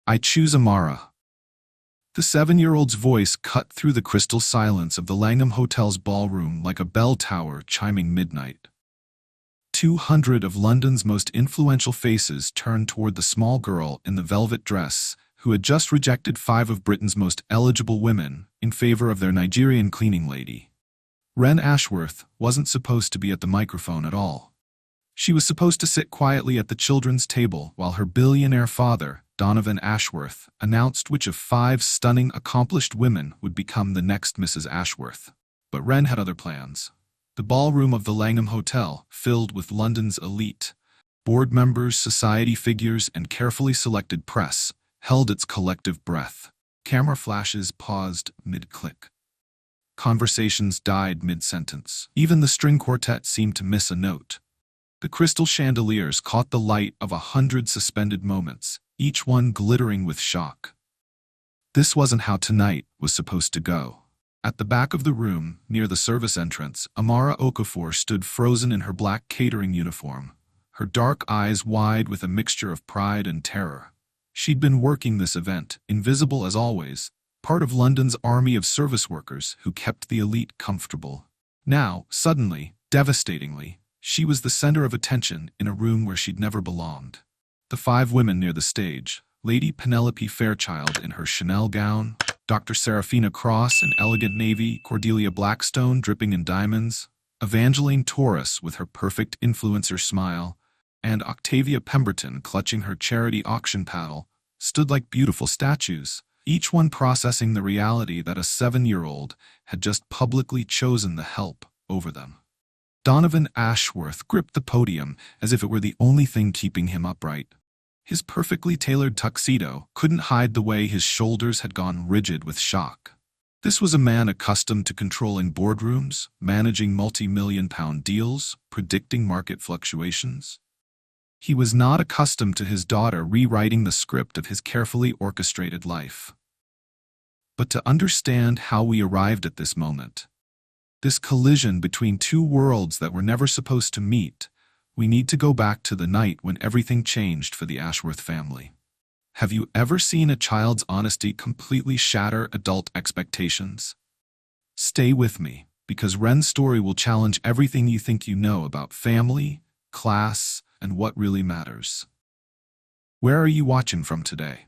I choose Amara." The 7-year-old's voice cut through the crystal silence of the Langham Hotel's ballroom like a bell tower chiming midnight. 200 of London's most influential faces turned toward the small girl in the velvet dress who had just rejected 5 of Britain's most eligible women in favor of their Nigerian cleaning lady. Wren Ashworth wasn't supposed to be at the microphone at all. She was supposed to sit quietly at the children's table while her billionaire father, Donovan Ashworth, announced which of 5 stunning, accomplished women would become the next Mrs. Ashworth. But Wren had other plans. The ballroom of the Langham Hotel, filled with London's elite, board members, society figures, and carefully selected press, held its collective breath. Camera flashes paused mid-click. Conversations died mid-sentence. Even the string quartet seemed to miss a note. The crystal chandeliers caught the light of 100 suspended moments, each one glittering with shock. This wasn't how tonight was supposed to go. At the back of the room, near the service entrance, Amara Okafor stood frozen in her black catering uniform, her dark eyes wide with a mixture of pride and terror. She'd been working this event, invisible as always, part of London's army of service workers who kept the elite comfortable. Now, suddenly, devastatingly, she was the center of attention in a room where she'd never belonged. The 5 women near the stage, Lady Penelope Fairchild in her Chanel gown, Dr. Serafina Cross in elegant navy, Cordelia Blackstone dripping in diamonds, Evangeline Torres with her perfect influencer smile, and Octavia Pemberton clutching her charity auction paddle, stood like beautiful statues, each one processing the reality that a 7-year-old had just publicly chosen the help over them. Donovan Ashworth gripped the podium as if it were the only thing keeping him upright. His perfectly tailored tuxedo couldn't hide the way his shoulders had gone rigid with shock. This was a man accustomed to controlling boardrooms, managing multi-million-pound deals, predicting market fluctuations. He was not accustomed to his daughter rewriting the script of his carefully orchestrated life. But to understand how we arrived at this moment, this collision between 2 worlds that were never supposed to meet, we need to go back to the night when everything changed for the Ashworth family. Have you ever seen a child's honesty completely shatter adult expectations? Stay with me, because Wren's story will challenge everything you think you know about family, class, and what really matters. Where are you watching from today?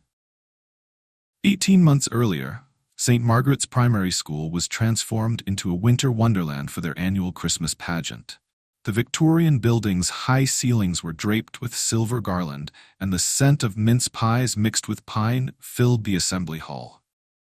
18 months earlier, St. Margaret's Primary School was transformed into a winter wonderland for their annual Christmas pageant. The Victorian building's high ceilings were draped with silver garland, and the scent of mince pies mixed with pine filled the assembly hall.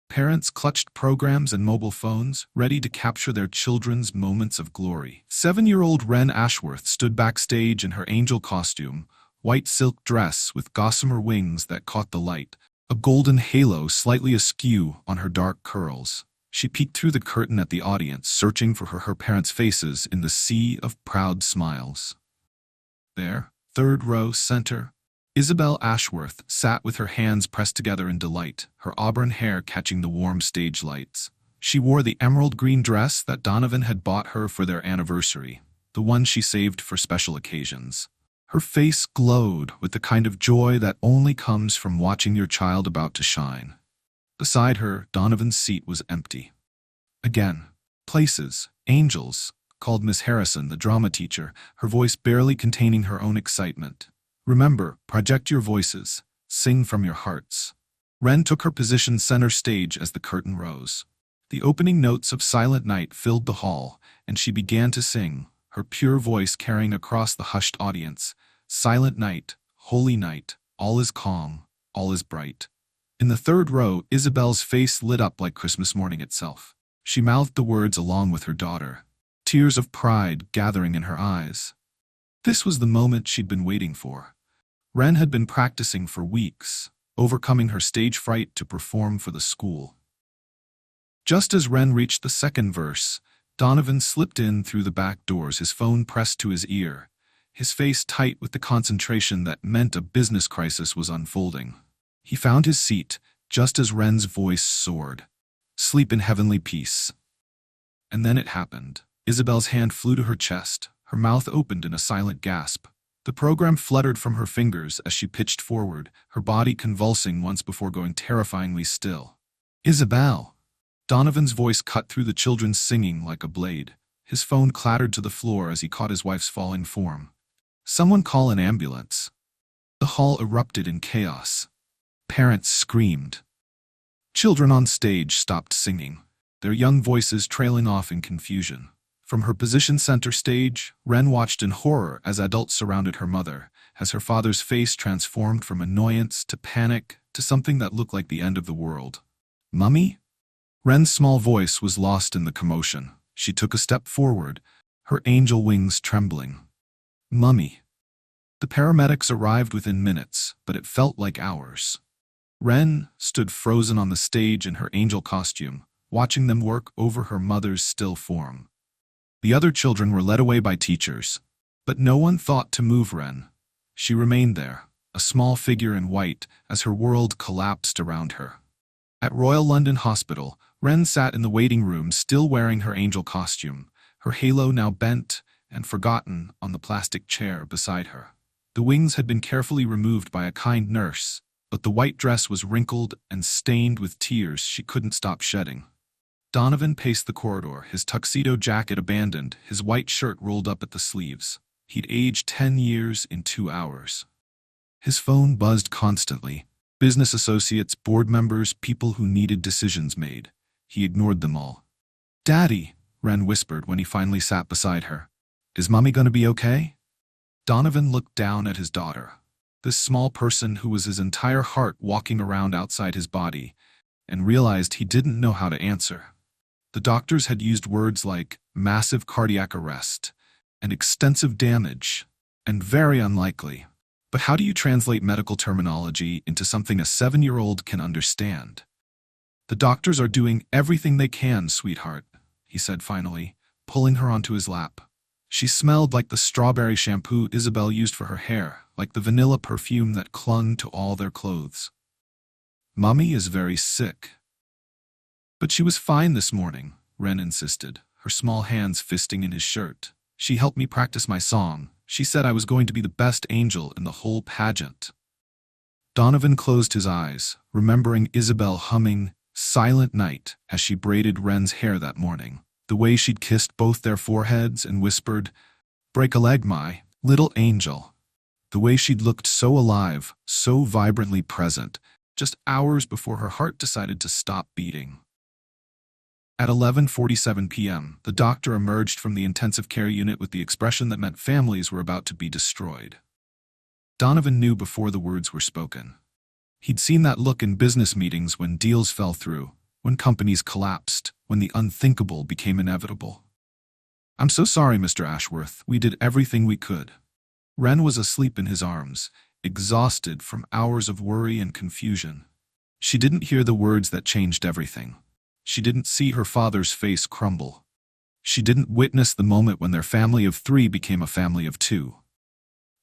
Parents clutched programs and mobile phones, ready to capture their children's moments of glory. 7-year-old Wren Ashworth stood backstage in her angel costume, white silk dress with gossamer wings that caught the light, a golden halo slightly askew on her dark curls. She peeked through the curtain at the audience, searching for her parents' faces in the sea of proud smiles. There, 3rd row center, Isabel Ashworth sat with her hands pressed together in delight, her auburn hair catching the warm stage lights. She wore the emerald green dress that Donovan had bought her for their anniversary, the one she saved for special occasions. Her face glowed with the kind of joy that only comes from watching your child about to shine. Beside her, Donovan's seat was empty. Again, places, angels, called Miss Harrison, the drama teacher, her voice barely containing her own excitement. Remember, project your voices, sing from your hearts. Wren took her position center stage as the curtain rose. The opening notes of Silent Night filled the hall, and she began to sing, her pure voice carrying across the hushed audience. Silent night, holy night, all is calm, all is bright. In the 3rd row, Isabel's face lit up like Christmas morning itself. She mouthed the words along with her daughter, tears of pride gathering in her eyes. This was the moment she'd been waiting for. Wren had been practicing for weeks, overcoming her stage fright to perform for the school. Just as Wren reached the 2nd verse, Donovan slipped in through the back doors, his phone pressed to his ear, his face tight with the concentration that meant a business crisis was unfolding. He found his seat just as Wren's voice soared. "Sleep in heavenly peace." And then it happened. Isabel's hand flew to her chest, her mouth opened in a silent gasp. The program fluttered from her fingers as she pitched forward, her body convulsing once before going terrifyingly still. "Isabel!" Donovan's voice cut through the children's singing like a blade. His phone clattered to the floor as he caught his wife's falling form. "Someone call an ambulance." The hall erupted in chaos. Parents screamed. Children on stage stopped singing, their young voices trailing off in confusion. From her position center stage, Ren watched in horror as adults surrounded her mother, as her father's face transformed from annoyance to panic to something that looked like the end of the world. "Mummy?" Ren's small voice was lost in the commotion. She took a step forward, her angel wings trembling. "Mummy." The paramedics arrived within minutes, but it felt like hours. Ren stood frozen on the stage in her angel costume, watching them work over her mother's still form. The other children were led away by teachers, but no one thought to move Ren. She remained there, a small figure in white, as her world collapsed around her. At Royal London Hospital, Ren sat in the waiting room still wearing her angel costume, her halo now bent and forgotten on the plastic chair beside her. The wings had been carefully removed by a kind nurse, but the white dress was wrinkled and stained with tears she couldn't stop shedding. Donovan paced the corridor, his tuxedo jacket abandoned, his white shirt rolled up at the sleeves. He'd aged 10 years in 2 hours. His phone buzzed constantly. Business associates, board members, people who needed decisions made. He ignored them all. "Daddy," Ren whispered when he finally sat beside her. "Is Mommy gonna be okay?" Donovan looked down at his daughter, this small person who was his entire heart walking around outside his body, and realized he didn't know how to answer. The doctors had used words like massive cardiac arrest and extensive damage and very unlikely. But how do you translate medical terminology into something a 7-year-old can understand? "The doctors are doing everything they can, sweetheart," he said finally, pulling her onto his lap. She smelled like the strawberry shampoo Isabel used for her hair, like the vanilla perfume that clung to all their clothes. "Mommy is very sick." "But she was fine this morning," Ren insisted, her small hands fisting in his shirt. "She helped me practice my song. She said I was going to be the best angel in the whole pageant." Donovan closed his eyes, remembering Isabel humming "Silent Night" as she braided Ren's hair that morning. The way she'd kissed both their foreheads and whispered, "Break a leg, my little angel." The way she'd looked so alive, so vibrantly present, just hours before her heart decided to stop beating. At 11:47 p.m., the doctor emerged from the intensive care unit with the expression that meant families were about to be destroyed. Donovan knew before the words were spoken. He'd seen that look in business meetings when deals fell through, when companies collapsed, when the unthinkable became inevitable. "I'm so sorry, Mr. Ashworth. We did everything we could." Ren was asleep in his arms, exhausted from hours of worry and confusion. She didn't hear the words that changed everything. She didn't see her father's face crumble. She didn't witness the moment when their family of 3 became a family of 2.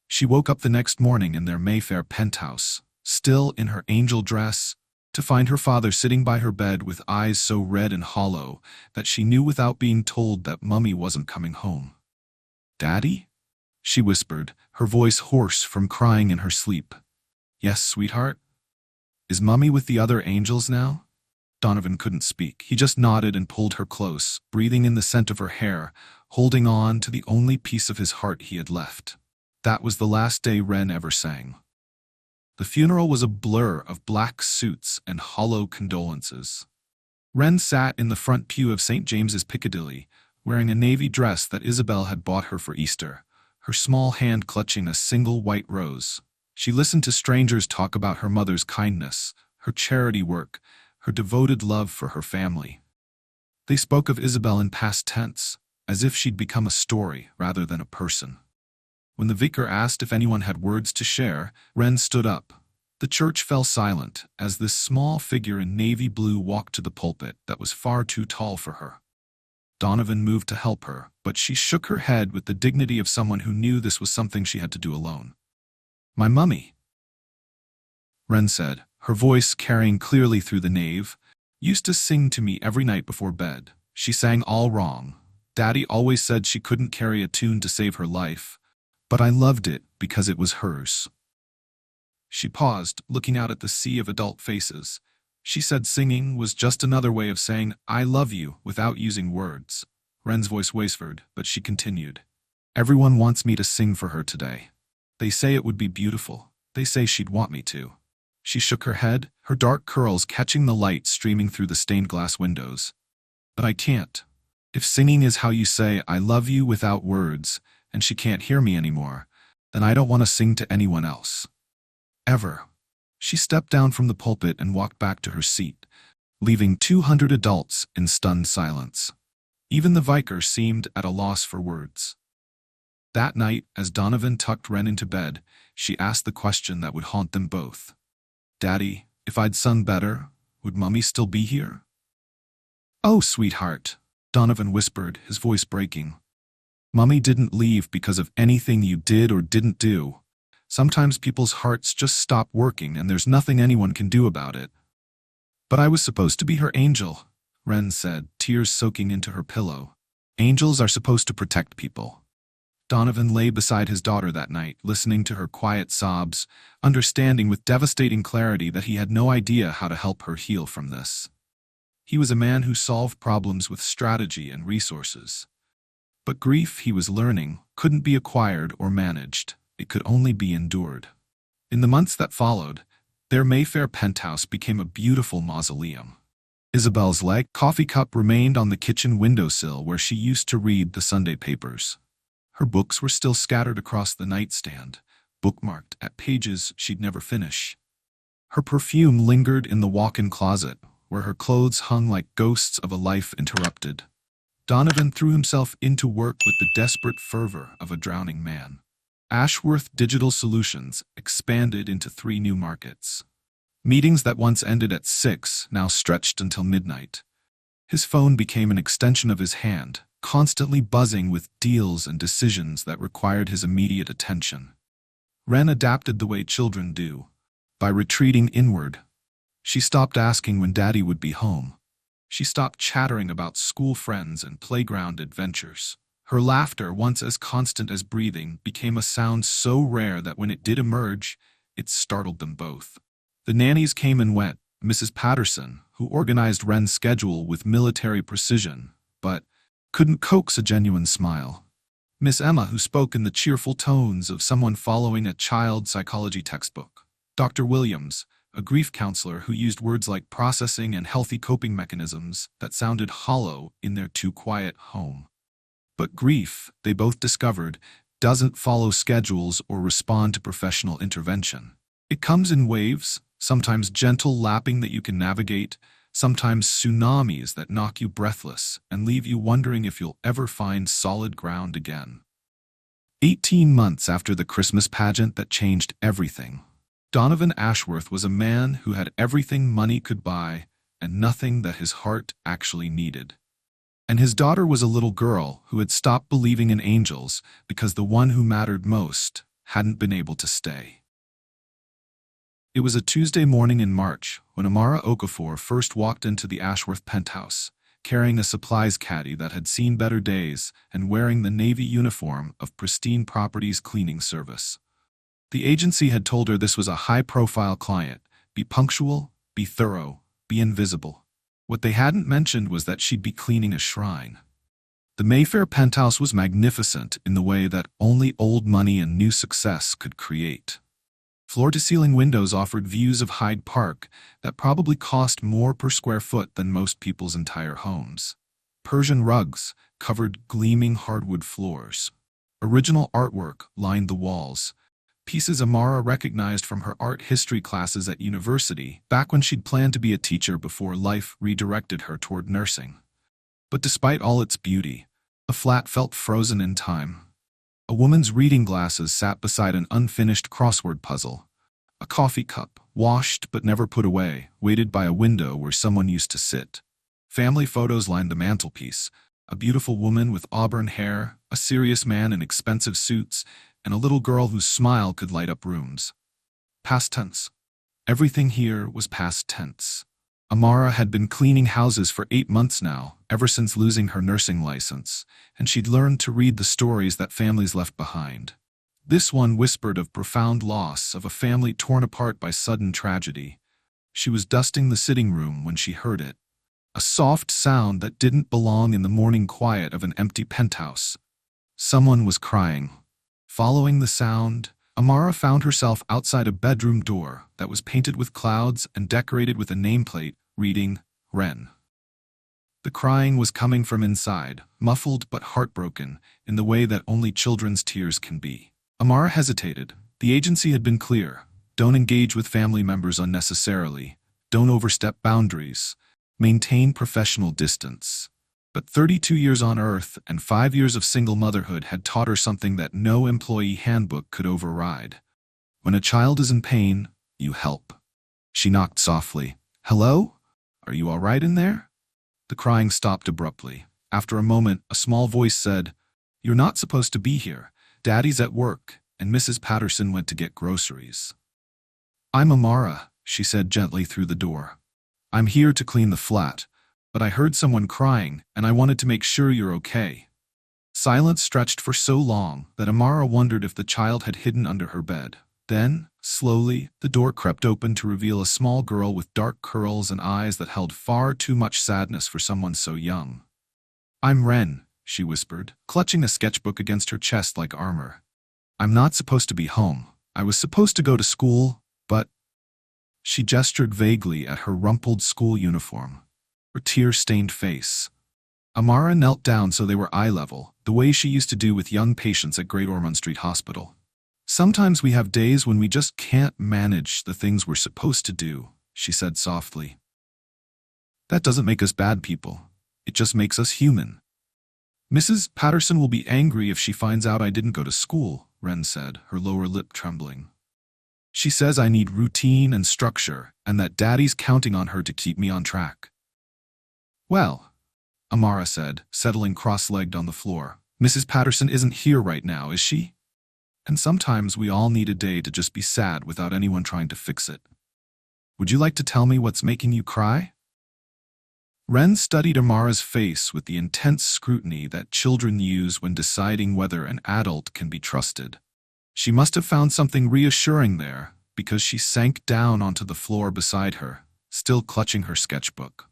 She woke up the next morning in their Mayfair penthouse, still in her angel dress, to find her father sitting by her bed with eyes so red and hollow that she knew without being told that Mummy wasn't coming home. "Daddy?" she whispered, her voice hoarse from crying in her sleep. "Yes, sweetheart?" "Is Mummy with the other angels now?" Donovan couldn't speak. He just nodded and pulled her close, breathing in the scent of her hair, holding on to the only piece of his heart he had left. That was the last day Ren ever sang. The funeral was a blur of black suits and hollow condolences. Ren sat in the front pew of St. James's Piccadilly, wearing a navy dress that Isabel had bought her for Easter, her small hand clutching a single white rose. She listened to strangers talk about her mother's kindness, her charity work, her devoted love for her family. They spoke of Isabel in past tense, as if she'd become a story rather than a person. When the vicar asked if anyone had words to share, Ren stood up. The church fell silent as this small figure in navy blue walked to the pulpit that was far too tall for her. Donovan moved to help her, but she shook her head with the dignity of someone who knew this was something she had to do alone. "My mummy," Ren said, her voice carrying clearly through the nave, "used to sing to me every night before bed. She sang all wrong. Daddy always said she couldn't carry a tune to save her life, But I loved it because it was hers. She paused, looking out at the sea of adult faces. She said singing was just another way of saying, I love you, without using words. Wren's voice wavered, but she continued. Everyone wants me to sing for her today. They say it would be beautiful. They say she'd want me to. She shook her head, her dark curls catching the light streaming through the stained glass windows. But I can't. If singing is how you say, I love you without words, and she can't hear me anymore, then I don't want to sing to anyone else. Ever. She stepped down from the pulpit and walked back to her seat, leaving 200 adults in stunned silence. Even the vicar seemed at a loss for words. That night, as Donovan tucked Wren into bed, she asked the question that would haunt them both. Daddy, if I'd sung better, would Mummy still be here? Oh, sweetheart, Donovan whispered, his voice breaking. Mummy didn't leave because of anything you did or didn't do. Sometimes people's hearts just stop working and there's nothing anyone can do about it. But I was supposed to be her angel, Wren said, tears soaking into her pillow. Angels are supposed to protect people. Donovan lay beside his daughter that night, listening to her quiet sobs, understanding with devastating clarity that he had no idea how to help her heal from this. He was a man who solved problems with strategy and resources. But grief, he was learning, couldn't be acquired or managed. It could only be endured. In the months that followed, their Mayfair penthouse became a beautiful mausoleum. Isabel's coffee cup remained on the kitchen windowsill where she used to read the Sunday papers. Her books were still scattered across the nightstand, bookmarked at pages she'd never finish. Her perfume lingered in the walk-in closet, where her clothes hung like ghosts of a life interrupted. Donovan threw himself into work with the desperate fervor of a drowning man. Ashworth Digital Solutions expanded into 3 new markets. Meetings that once ended at 6 now stretched until midnight. His phone became an extension of his hand, constantly buzzing with deals and decisions that required his immediate attention. Wren adapted the way children do, by retreating inward. She stopped asking when Daddy would be home. She stopped chattering about school friends and playground adventures. Her laughter, once as constant as breathing, became a sound so rare that when it did emerge, it startled them both. The nannies came and went, Mrs. Patterson, who organized Wren's schedule with military precision, but couldn't coax a genuine smile. Miss Emma, who spoke in the cheerful tones of someone following a child psychology textbook. Dr. Williams, a grief counselor who used words like processing and healthy coping mechanisms that sounded hollow in their too quiet home. But grief, they both discovered, doesn't follow schedules or respond to professional intervention. It comes in waves, sometimes gentle lapping that you can navigate, sometimes tsunamis that knock you breathless and leave you wondering if you'll ever find solid ground again. 18 months after the Christmas pageant that changed everything, Donovan Ashworth was a man who had everything money could buy and nothing that his heart actually needed. And his daughter was a little girl who had stopped believing in angels because the one who mattered most hadn't been able to stay. It was a Tuesday morning in March when Amara Okafor first walked into the Ashworth penthouse, carrying a supplies caddy that had seen better days and wearing the navy uniform of Pristine Properties Cleaning Service. The agency had told her this was a high-profile client. Be punctual, be thorough, be invisible. What they hadn't mentioned was that she'd be cleaning a shrine. The Mayfair penthouse was magnificent in the way that only old money and new success could create. Floor-to-ceiling windows offered views of Hyde Park that probably cost more per square foot than most people's entire homes. Persian rugs covered gleaming hardwood floors. Original artwork lined the walls, pieces Amara recognized from her art history classes at university, back when she'd planned to be a teacher before life redirected her toward nursing. But despite all its beauty, the flat felt frozen in time. A woman's reading glasses sat beside an unfinished crossword puzzle. A coffee cup, washed but never put away, waited by a window where someone used to sit. Family photos lined the mantelpiece. A beautiful woman with auburn hair, a serious man in expensive suits, and a little girl whose smile could light up rooms. Past tense. Everything here was past tense. Amara had been cleaning houses for 8 months now, ever since losing her nursing license, and she'd learned to read the stories that families left behind. This one whispered of profound loss, of a family torn apart by sudden tragedy. She was dusting the sitting room when she heard it. A soft sound that didn't belong in the morning quiet of an empty penthouse. Someone was crying. Following the sound, Amara found herself outside a bedroom door that was painted with clouds and decorated with a nameplate reading, Ren. The crying was coming from inside, muffled but heartbroken, in the way that only children's tears can be. Amara hesitated. The agency had been clear. Don't engage with family members unnecessarily. Don't overstep boundaries. Maintain professional distance. But 32 years on Earth and 5 years of single motherhood had taught her something that no employee handbook could override. When a child is in pain, you help. She knocked softly. Hello? Are you all right in there? The crying stopped abruptly. After a moment, a small voice said, You're not supposed to be here. Daddy's at work, and Mrs. Patterson went to get groceries. I'm Amara, she said gently through the door. I'm here to clean the flat, but I heard someone crying, and I wanted to make sure you're okay. Silence stretched for so long that Amara wondered if the child had hidden under her bed. Then, slowly, the door crept open to reveal a small girl with dark curls and eyes that held far too much sadness for someone so young. I'm Ren, she whispered, clutching a sketchbook against her chest like armor. I'm not supposed to be home. I was supposed to go to school, but... She gestured vaguely at her rumpled school uniform, her tear-stained face. Amara knelt down so they were eye-level, the way she used to do with young patients at Great Ormond Street Hospital. Sometimes we have days when we just can't manage the things we're supposed to do, she said softly. That doesn't make us bad people. It just makes us human. Mrs. Patterson will be angry if she finds out I didn't go to school, Ren said, her lower lip trembling. She says I need routine and structure, and that Daddy's counting on her to keep me on track. Well, Amara said, settling cross-legged on the floor, Mrs. Patterson isn't here right now, is she? And sometimes we all need a day to just be sad without anyone trying to fix it. Would you like to tell me what's making you cry? Ren studied Amara's face with the intense scrutiny that children use when deciding whether an adult can be trusted. She must have found something reassuring there, because she sank down onto the floor beside her, still clutching her sketchbook.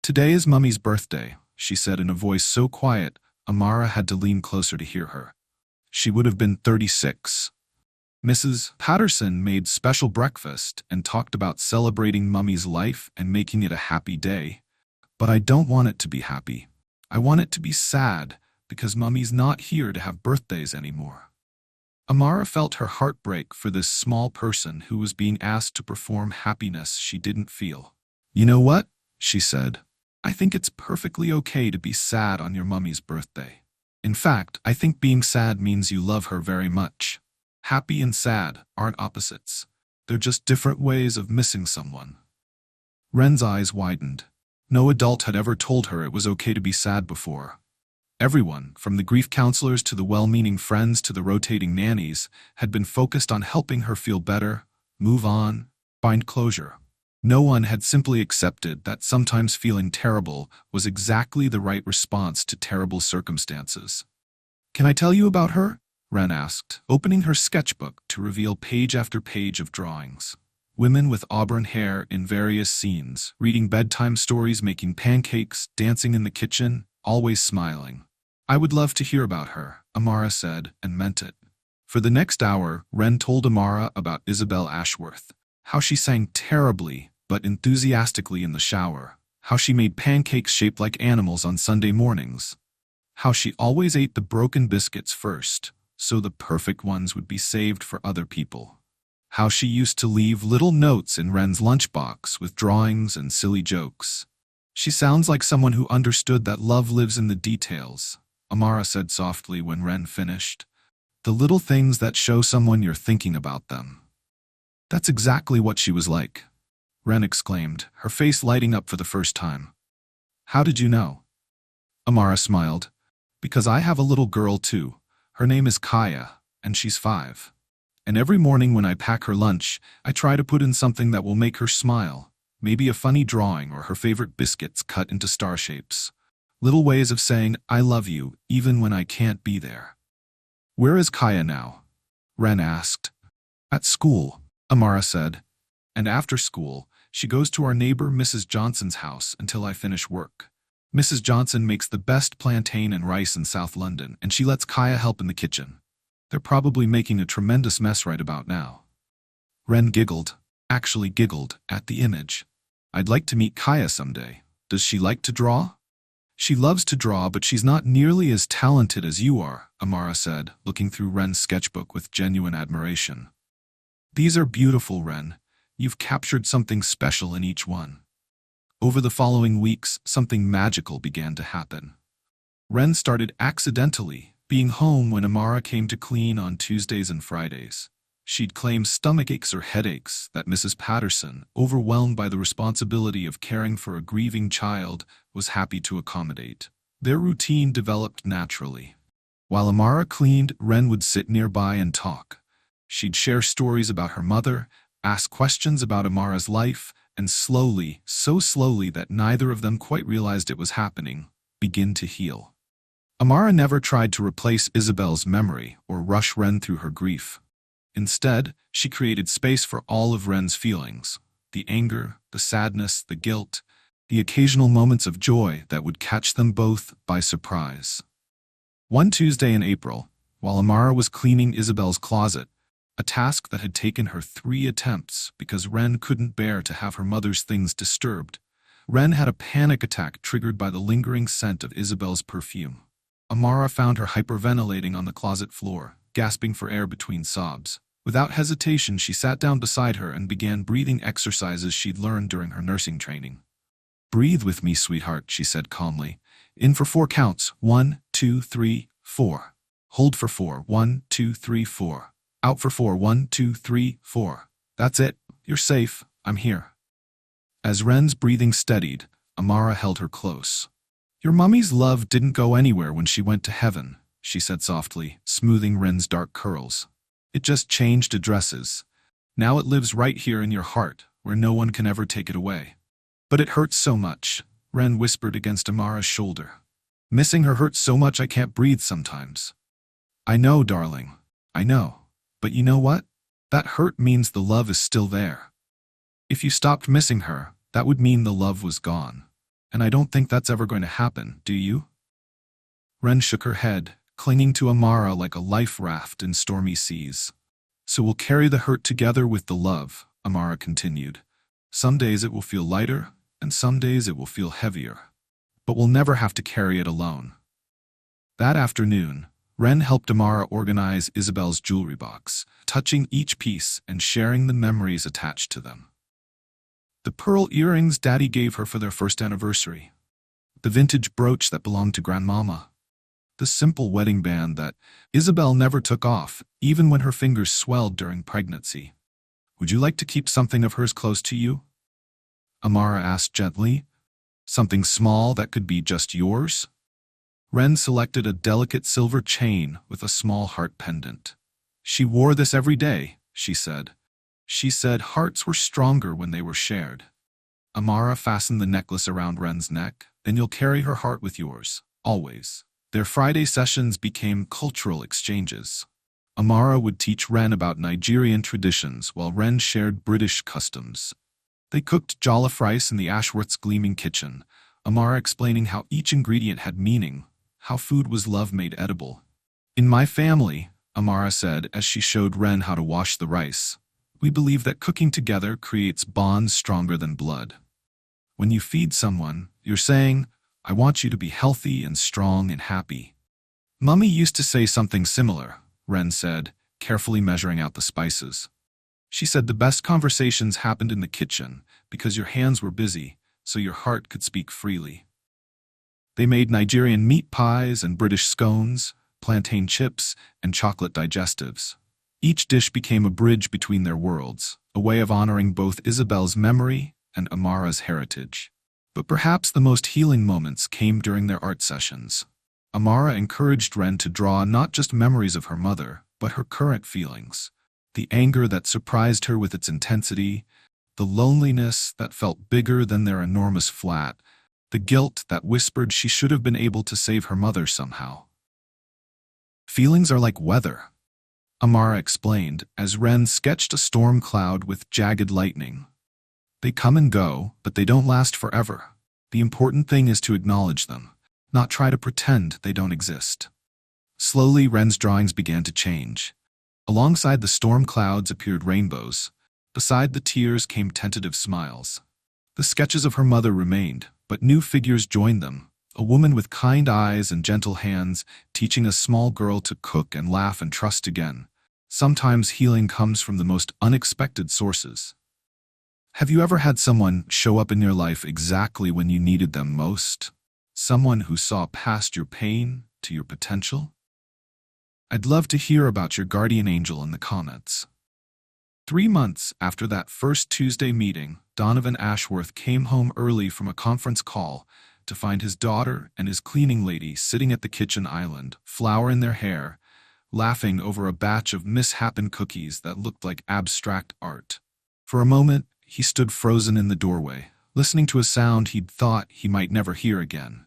Today is Mummy's birthday, she said in a voice so quiet, Amara had to lean closer to hear her. She would have been 36. Mrs. Patterson made special breakfast and talked about celebrating Mummy's life and making it a happy day. But I don't want it to be happy. I want it to be sad, because Mummy's not here to have birthdays anymore. Amara felt her heart break for this small person who was being asked to perform happiness she didn't feel. You know what? She said. I think it's perfectly okay to be sad on your Mummy's birthday. In fact, I think being sad means you love her very much. Happy and sad aren't opposites. They're just different ways of missing someone. Ren's eyes widened. No adult had ever told her it was okay to be sad before. Everyone, from the grief counselors to the well-meaning friends to the rotating nannies, had been focused on helping her feel better, move on, find closure. No one had simply accepted that sometimes feeling terrible was exactly the right response to terrible circumstances. Can I tell you about her? Ren asked, opening her sketchbook to reveal page after page of drawings. Women with auburn hair in various scenes, reading bedtime stories, making pancakes, dancing in the kitchen, always smiling. I would love to hear about her, Amara said, and meant it. For the next hour, Ren told Amara about Isabel Ashworth, how she sang terribly but enthusiastically in the shower, how she made pancakes shaped like animals on Sunday mornings, how she always ate the broken biscuits first, so the perfect ones would be saved for other people, how she used to leave little notes in Ren's lunchbox with drawings and silly jokes. She sounds like someone who understood that love lives in the details, Amara said softly when Ren finished. The little things that show someone you're thinking about them. That's exactly what she was like, Ren exclaimed, her face lighting up for the first time. How did you know? Amara smiled. Because I have a little girl too. Her name is Kaya, and she's 5. And every morning when I pack her lunch, I try to put in something that will make her smile. Maybe a funny drawing or her favorite biscuits cut into star shapes. Little ways of saying, I love you, even when I can't be there. Where is Kaya now? Ren asked. At school, Amara said. And after school, she goes to our neighbor Mrs. Johnson's house until I finish work. Mrs. Johnson makes the best plantain and rice in South London, and she lets Kaya help in the kitchen. They're probably making a tremendous mess right about now. Ren giggled, actually giggled, at the image. I'd like to meet Kaya someday. Does she like to draw? She loves to draw, but she's not nearly as talented as you are, Amara said, looking through Ren's sketchbook with genuine admiration. These are beautiful, Ren. You've captured something special in each one. Over the following weeks, something magical began to happen. Ren started accidentally being home when Amara came to clean on Tuesdays and Fridays. She'd claim stomach aches or headaches that Mrs. Patterson, overwhelmed by the responsibility of caring for a grieving child, was happy to accommodate. Their routine developed naturally. While Amara cleaned, Ren would sit nearby and talk. She'd share stories about her mother, ask questions about Amara's life, and slowly, so slowly that neither of them quite realized it was happening, begin to heal. Amara never tried to replace Isabel's memory or rush Ren through her grief. Instead, she created space for all of Ren's feelings, the anger, the sadness, the guilt, the occasional moments of joy that would catch them both by surprise. One Tuesday in April, while Amara was cleaning Isabel's closet, a task that had taken her 3 attempts because Ren couldn't bear to have her mother's things disturbed, Ren had a panic attack triggered by the lingering scent of Isabel's perfume. Amara found her hyperventilating on the closet floor, gasping for air between sobs. Without hesitation, she sat down beside her and began breathing exercises she'd learned during her nursing training. Breathe with me, sweetheart, she said calmly. In for 4 counts. 1, 2, 3, 4. Hold for 4. 1, 2, 3, 4. Out for 4. 1, 2, 3, 4. That's it. You're safe. I'm here. As Ren's breathing steadied, Amara held her close. Your mummy's love didn't go anywhere when she went to heaven, she said softly, smoothing Ren's dark curls. It just changed addresses. Now it lives right here in your heart, where no one can ever take it away. But it hurts so much, Ren whispered against Amara's shoulder. Missing her hurts so much I can't breathe sometimes. I know, darling. I know. But you know what? That hurt means the love is still there. If you stopped missing her, that would mean the love was gone. And I don't think that's ever going to happen, do you? Ren shook her head, clinging to Amara like a life raft in stormy seas. So we'll carry the hurt together with the love, Amara continued. Some days it will feel lighter, and some days it will feel heavier. But we'll never have to carry it alone. That afternoon, Ren helped Amara organize Isabel's jewelry box, touching each piece and sharing the memories attached to them. The pearl earrings Daddy gave her for their first anniversary. The vintage brooch that belonged to Grandmama. The simple wedding band that Isabel never took off, even when her fingers swelled during pregnancy. Would you like to keep something of hers close to you? Amara asked gently. Something small that could be just yours? Ren selected a delicate silver chain with a small heart pendant. She wore this every day, she said. She said hearts were stronger when they were shared. Amara fastened the necklace around Ren's neck. Then you'll carry her heart with yours, always. Their Friday sessions became cultural exchanges. Amara would teach Ren about Nigerian traditions while Ren shared British customs. They cooked jollof rice in the Ashworth's gleaming kitchen, Amara explaining how each ingredient had meaning, how food was love made edible. In my family, Amara said as she showed Ren how to wash the rice, we believe that cooking together creates bonds stronger than blood. When you feed someone, you're saying, I want you to be healthy and strong and happy. Mummy used to say something similar, Ren said, carefully measuring out the spices. She said the best conversations happened in the kitchen because your hands were busy, so your heart could speak freely. They made Nigerian meat pies and British scones, plantain chips, and chocolate digestives. Each dish became a bridge between their worlds, a way of honoring both Isabel's memory and Amara's heritage. But perhaps the most healing moments came during their art sessions. Amara encouraged Ren to draw not just memories of her mother, but her current feelings. The anger that surprised her with its intensity, the loneliness that felt bigger than their enormous flat, the guilt that whispered she should have been able to save her mother somehow. Feelings are like weather. Amara explained as Ren sketched a storm cloud with jagged lightning. They come and go, but they don't last forever. The important thing is to acknowledge them, not try to pretend they don't exist. Slowly, Ren's drawings began to change. Alongside the storm clouds appeared rainbows. Beside the tears came tentative smiles. The sketches of her mother remained, but new figures joined them. A woman with kind eyes and gentle hands, teaching a small girl to cook and laugh and trust again. Sometimes healing comes from the most unexpected sources. Have you ever had someone show up in your life exactly when you needed them most? Someone who saw past your pain to your potential? I'd love to hear about your guardian angel in the comments. 3 months after that first Tuesday meeting, Donovan Ashworth came home early from a conference call to find his daughter and his cleaning lady sitting at the kitchen island, flour in their hair, laughing over a batch of misshapen cookies that looked like abstract art. For a moment, he stood frozen in the doorway, listening to a sound he'd thought he might never hear again.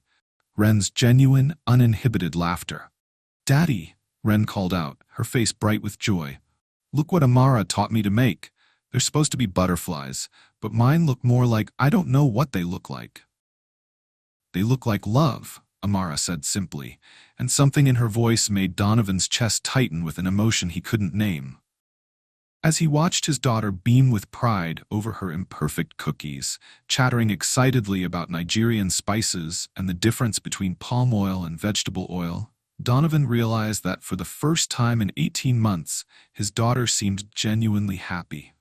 Ren's genuine, uninhibited laughter. "Daddy," Ren called out, her face bright with joy. "Look what Amara taught me to make. They're supposed to be butterflies, but mine look more like I don't know what they look like." "They look like love," Amara said simply, and something in her voice made Donovan's chest tighten with an emotion he couldn't name. As he watched his daughter beam with pride over her imperfect cookies, chattering excitedly about Nigerian spices and the difference between palm oil and vegetable oil, Donovan realized that for the first time in 18 months, his daughter seemed genuinely happy.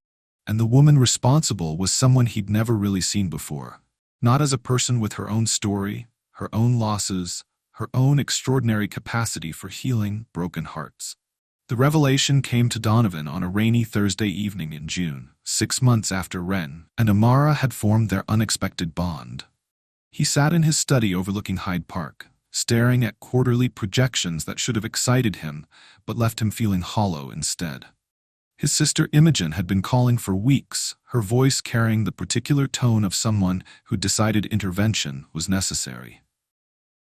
And the woman responsible was someone he'd never really seen before. Not as a person with her own story, her own losses, her own extraordinary capacity for healing broken hearts. The revelation came to Donovan on a rainy Thursday evening in June, 6 months after Ren and Amara had formed their unexpected bond. He sat in his study overlooking Hyde Park, staring at quarterly projections that should have excited him, but left him feeling hollow instead. His sister Imogen had been calling for weeks, her voice carrying the particular tone of someone who decided intervention was necessary.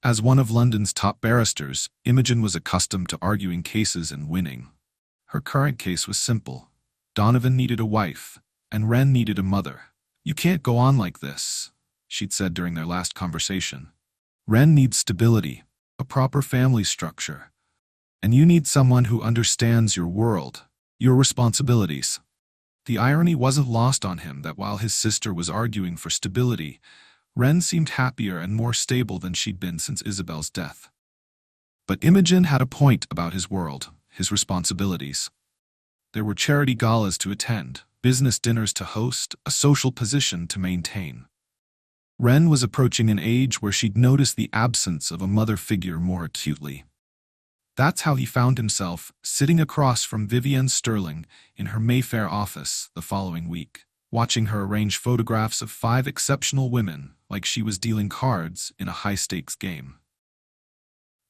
As one of London's top barristers, Imogen was accustomed to arguing cases and winning. Her current case was simple. Donovan needed a wife, and Ren needed a mother. "You can't go on like this," she'd said during their last conversation. "Ren needs stability, a proper family structure. And you need someone who understands your world, your responsibilities." The irony wasn't lost on him that while his sister was arguing for stability, Ren seemed happier and more stable than she'd been since Isabel's death. But Imogen had a point about his world, his responsibilities. There were charity galas to attend, business dinners to host, a social position to maintain. Ren was approaching an age where she'd noticed the absence of a mother figure more acutely. That's how he found himself sitting across from Vivienne Sterling in her Mayfair office the following week, watching her arrange photographs of 5 exceptional women like she was dealing cards in a high-stakes game.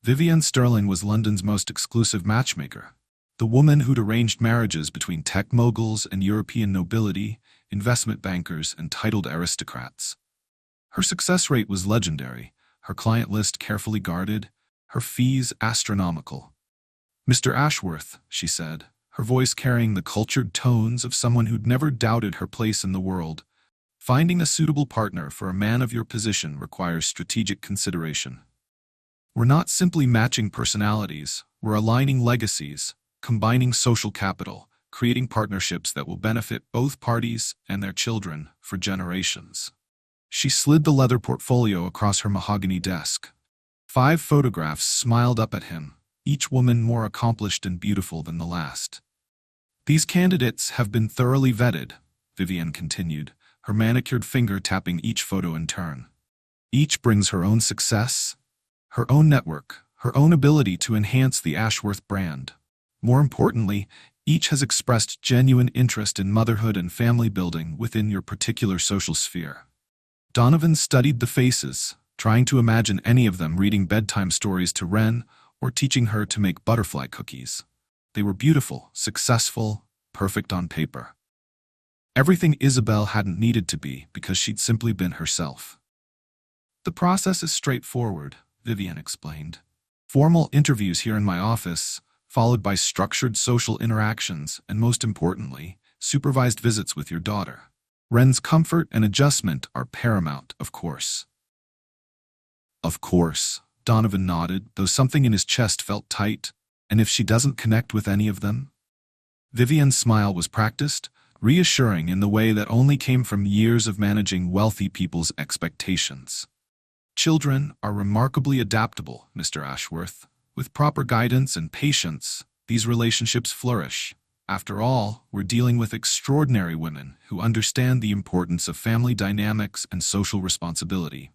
Vivienne Sterling was London's most exclusive matchmaker, the woman who'd arranged marriages between tech moguls and European nobility, investment bankers, and titled aristocrats. Her success rate was legendary, her client list carefully guarded, her fees astronomical. "Mr. Ashworth," she said, her voice carrying the cultured tones of someone who'd never doubted her place in the world, "finding a suitable partner for a man of your position requires strategic consideration. We're not simply matching personalities, we're aligning legacies, combining social capital, creating partnerships that will benefit both parties and their children for generations." She slid the leather portfolio across her mahogany desk. 5 photographs smiled up at him, each woman more accomplished and beautiful than the last. "These candidates have been thoroughly vetted," Vivienne continued, her manicured finger tapping each photo in turn. "Each brings her own success, her own network, her own ability to enhance the Ashworth brand. More importantly, each has expressed genuine interest in motherhood and family building within your particular social sphere." Donovan studied the faces, trying to imagine any of them reading bedtime stories to Ren or teaching her to make butterfly cookies. They were beautiful, successful, perfect on paper. Everything Isabel hadn't needed to be because she'd simply been herself. "The process is straightforward," Vivienne explained. "Formal interviews here in my office, followed by structured social interactions and, most importantly, supervised visits with your daughter. Ren's comfort and adjustment are paramount, of course. Of course, Donovan nodded, though something in his chest felt tight. And if she doesn't connect with any of them? Vivian's smile was practiced, reassuring in the way that only came from years of managing wealthy people's expectations. Children are remarkably adaptable, Mr. Ashworth. With proper guidance and patience, these relationships flourish. After all, we're dealing with extraordinary women who understand the importance of family dynamics and social responsibility.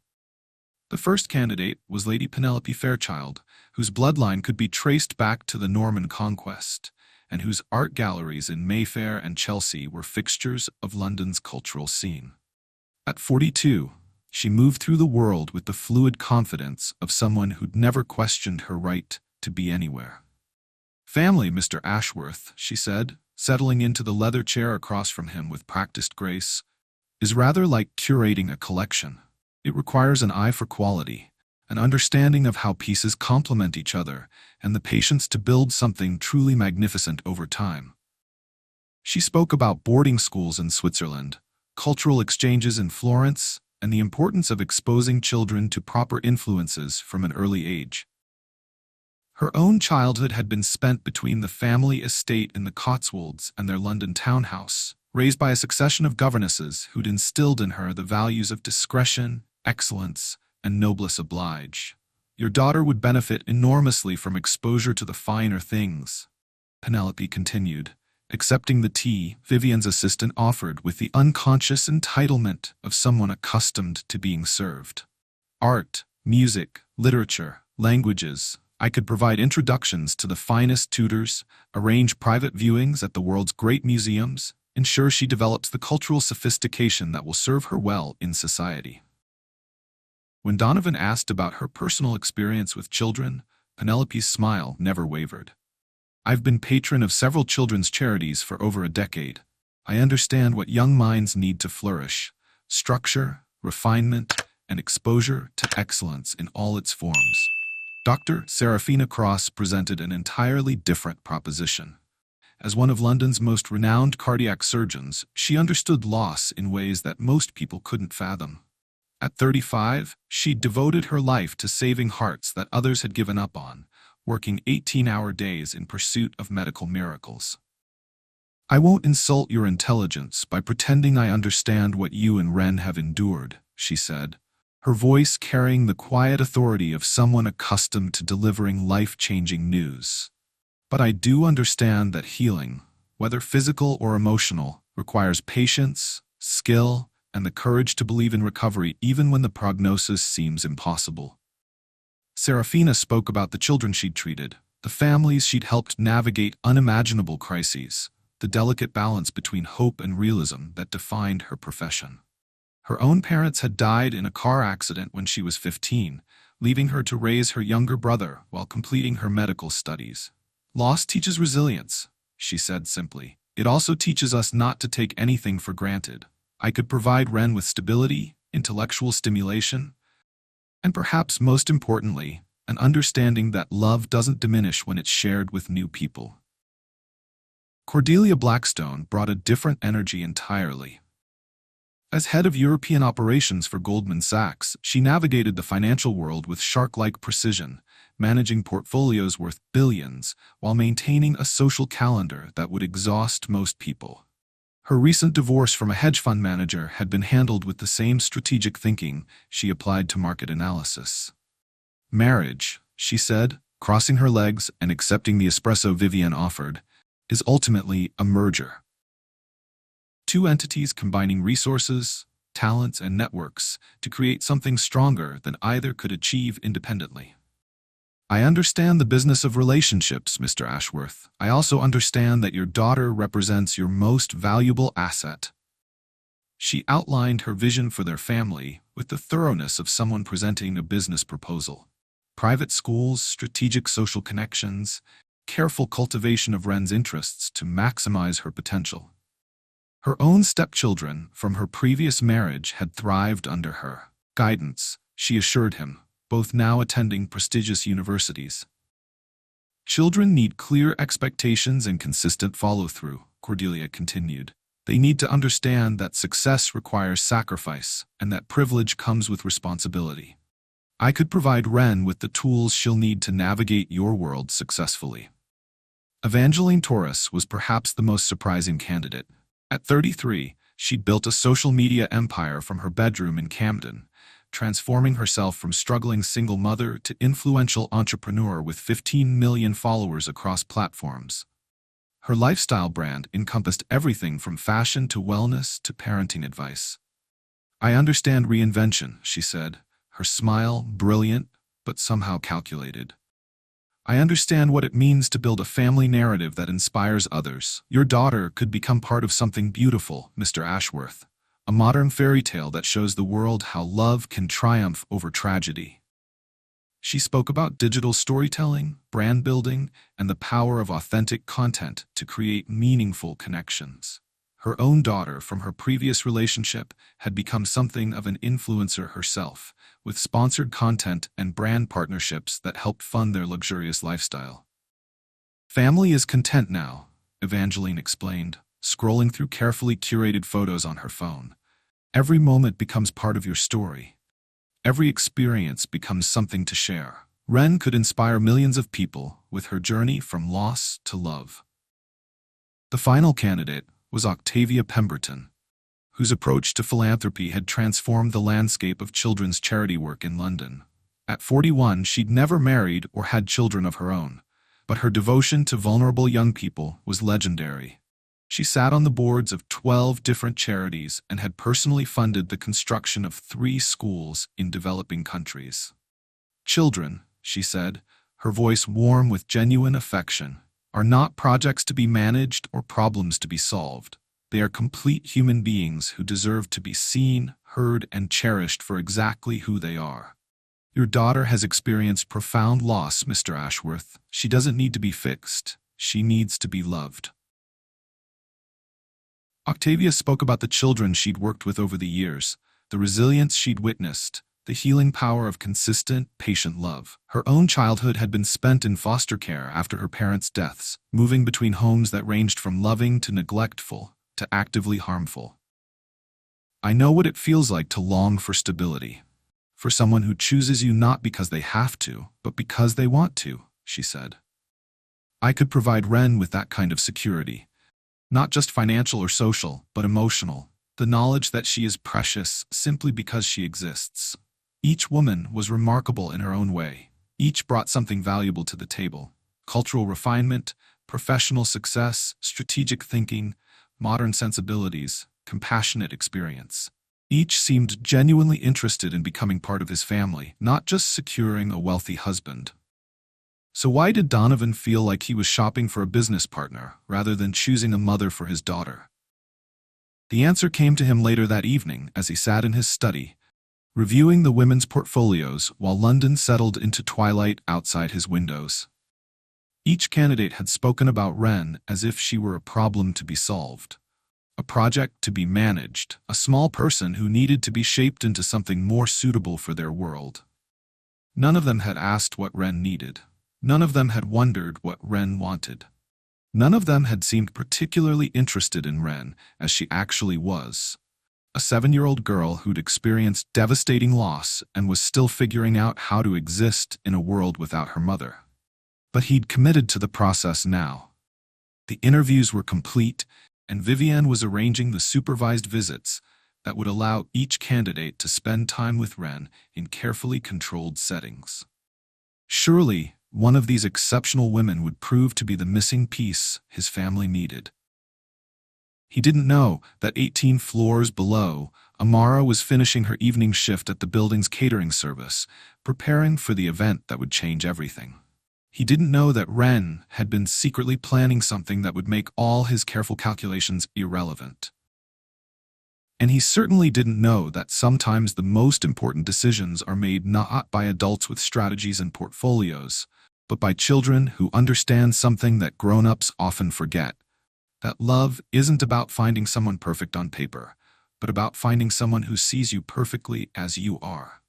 The first candidate was Lady Penelope Fairchild, whose bloodline could be traced back to the Norman Conquest, and whose art galleries in Mayfair and Chelsea were fixtures of London's cultural scene. At 42, she moved through the world with the fluid confidence of someone who'd never questioned her right to be anywhere. "Family, Mr. Ashworth," she said, settling into the leather chair across from him with practiced grace, "is rather like curating a collection. It requires an eye for quality, an understanding of how pieces complement each other, and the patience to build something truly magnificent over time." She spoke about boarding schools in Switzerland, cultural exchanges in Florence, and the importance of exposing children to proper influences from an early age. Her own childhood had been spent between the family estate in the Cotswolds and their London townhouse, raised by a succession of governesses who'd instilled in her the values of discretion, excellence, and noblesse oblige. "Your daughter would benefit enormously from exposure to the finer things," Penelope continued, accepting the tea Vivian's assistant offered with the unconscious entitlement of someone accustomed to being served. "Art, music, literature, languages. I could provide introductions to the finest tutors, arrange private viewings at the world's great museums, ensure she develops the cultural sophistication that will serve her well in society." When Donovan asked about her personal experience with children, Penelope's smile never wavered. "I've been patron of several children's charities for over a decade. I understand what young minds need to flourish: structure, refinement, and exposure to excellence in all its forms." Dr. Serafina Cross presented an entirely different proposition. As one of London's most renowned cardiac surgeons, she understood loss in ways that most people couldn't fathom. At 35, she'd devoted her life to saving hearts that others had given up on, working 18-hour days in pursuit of medical miracles. "I won't insult your intelligence by pretending I understand what you and Ren have endured," she said, her voice carrying the quiet authority of someone accustomed to delivering life-changing news. "But I do understand that healing, whether physical or emotional, requires patience, skill, and the courage to believe in recovery even when the prognosis seems impossible." Serafina spoke about the children she'd treated, the families she'd helped navigate unimaginable crises, the delicate balance between hope and realism that defined her profession. Her own parents had died in a car accident when she was 15, leaving her to raise her younger brother while completing her medical studies. "Loss teaches resilience," she said simply. "It also teaches us not to take anything for granted. I could provide Ren with stability, intellectual stimulation, and perhaps most importantly, an understanding that love doesn't diminish when it's shared with new people." Cordelia Blackstone brought a different energy entirely. As head of European operations for Goldman Sachs, she navigated the financial world with shark-like precision, managing portfolios worth billions while maintaining a social calendar that would exhaust most people. Her recent divorce from a hedge fund manager had been handled with the same strategic thinking she applied to market analysis. "Marriage," she said, crossing her legs and accepting the espresso Vivian offered, "is ultimately a merger. Two entities combining resources, talents, and networks to create something stronger than either could achieve independently. I understand the business of relationships, Mr. Ashworth. I also understand that your daughter represents your most valuable asset." She outlined her vision for their family with the thoroughness of someone presenting a business proposal. Private schools, strategic social connections, careful cultivation of Ren's interests to maximize her potential. Her own stepchildren from her previous marriage had thrived under her guidance, she assured him, both now attending prestigious universities. Children need clear expectations and consistent follow-through, Cordelia continued. They need to understand that success requires sacrifice and that privilege comes with responsibility. I could provide Wren with the tools she'll need to navigate your world successfully. Evangeline Torres was perhaps the most surprising candidate. At 33, she'd built a social media empire from her bedroom in Camden, transforming herself from struggling single mother to influential entrepreneur with 15 million followers across platforms. Her lifestyle brand encompassed everything from fashion to wellness to parenting advice. I understand reinvention, she said, her smile brilliant but somehow calculated. I understand what it means to build a family narrative that inspires others. Your daughter could become part of something beautiful, Mr. Ashworth, a modern fairy tale that shows the world how love can triumph over tragedy. She spoke about digital storytelling, brand building, and the power of authentic content to create meaningful connections. Her own daughter from her previous relationship had become something of an influencer herself, with sponsored content and brand partnerships that helped fund their luxurious lifestyle. Family is content now, Evangeline explained, scrolling through carefully curated photos on her phone. Every moment becomes part of your story. Every experience becomes something to share. Wren could inspire millions of people with her journey from loss to love. The final candidate was Octavia Pemberton, whose approach to philanthropy had transformed the landscape of children's charity work in London. At 41, she'd never married or had children of her own, but her devotion to vulnerable young people was legendary. She sat on the boards of 12 different charities and had personally funded the construction of 3 schools in developing countries. Children, she said, her voice warm with genuine affection, are not projects to be managed or problems to be solved. They are complete human beings who deserve to be seen, heard, and cherished for exactly who they are. Your daughter has experienced profound loss, Mr. Ashworth. She doesn't need to be fixed. She needs to be loved. Octavia spoke about the children she'd worked with over the years, the resilience she'd witnessed, the healing power of consistent, patient love. Her own childhood had been spent in foster care after her parents' deaths, moving between homes that ranged from loving to neglectful to actively harmful. I know what it feels like to long for stability, for someone who chooses you not because they have to, but because they want to, she said. I could provide Wren with that kind of security. Not just financial or social, but emotional. The knowledge that she is precious simply because she exists. Each woman was remarkable in her own way. Each brought something valuable to the table. Cultural refinement, professional success, strategic thinking, modern sensibilities, compassionate experience. Each seemed genuinely interested in becoming part of his family, not just securing a wealthy husband. So why did Donovan feel like he was shopping for a business partner rather than choosing a mother for his daughter? The answer came to him later that evening as he sat in his study, reviewing the women's portfolios while London settled into twilight outside his windows. Each candidate had spoken about Wren as if she were a problem to be solved, a project to be managed, a small person who needed to be shaped into something more suitable for their world. None of them had asked what Wren needed. None of them had wondered what Wren wanted. None of them had seemed particularly interested in Wren as she actually was. A 7-year-old girl who'd experienced devastating loss and was still figuring out how to exist in a world without her mother. But he'd committed to the process now. The interviews were complete, and Vivienne was arranging the supervised visits that would allow each candidate to spend time with Wren in carefully controlled settings. Surely, one of these exceptional women would prove to be the missing piece his family needed. He didn't know that 18 floors below, Amara was finishing her evening shift at the building's catering service, preparing for the event that would change everything. He didn't know that Wren had been secretly planning something that would make all his careful calculations irrelevant. And he certainly didn't know that sometimes the most important decisions are made not by adults with strategies and portfolios, but by children who understand something that grown-ups often forget, that love isn't about finding someone perfect on paper, but about finding someone who sees you perfectly as you are.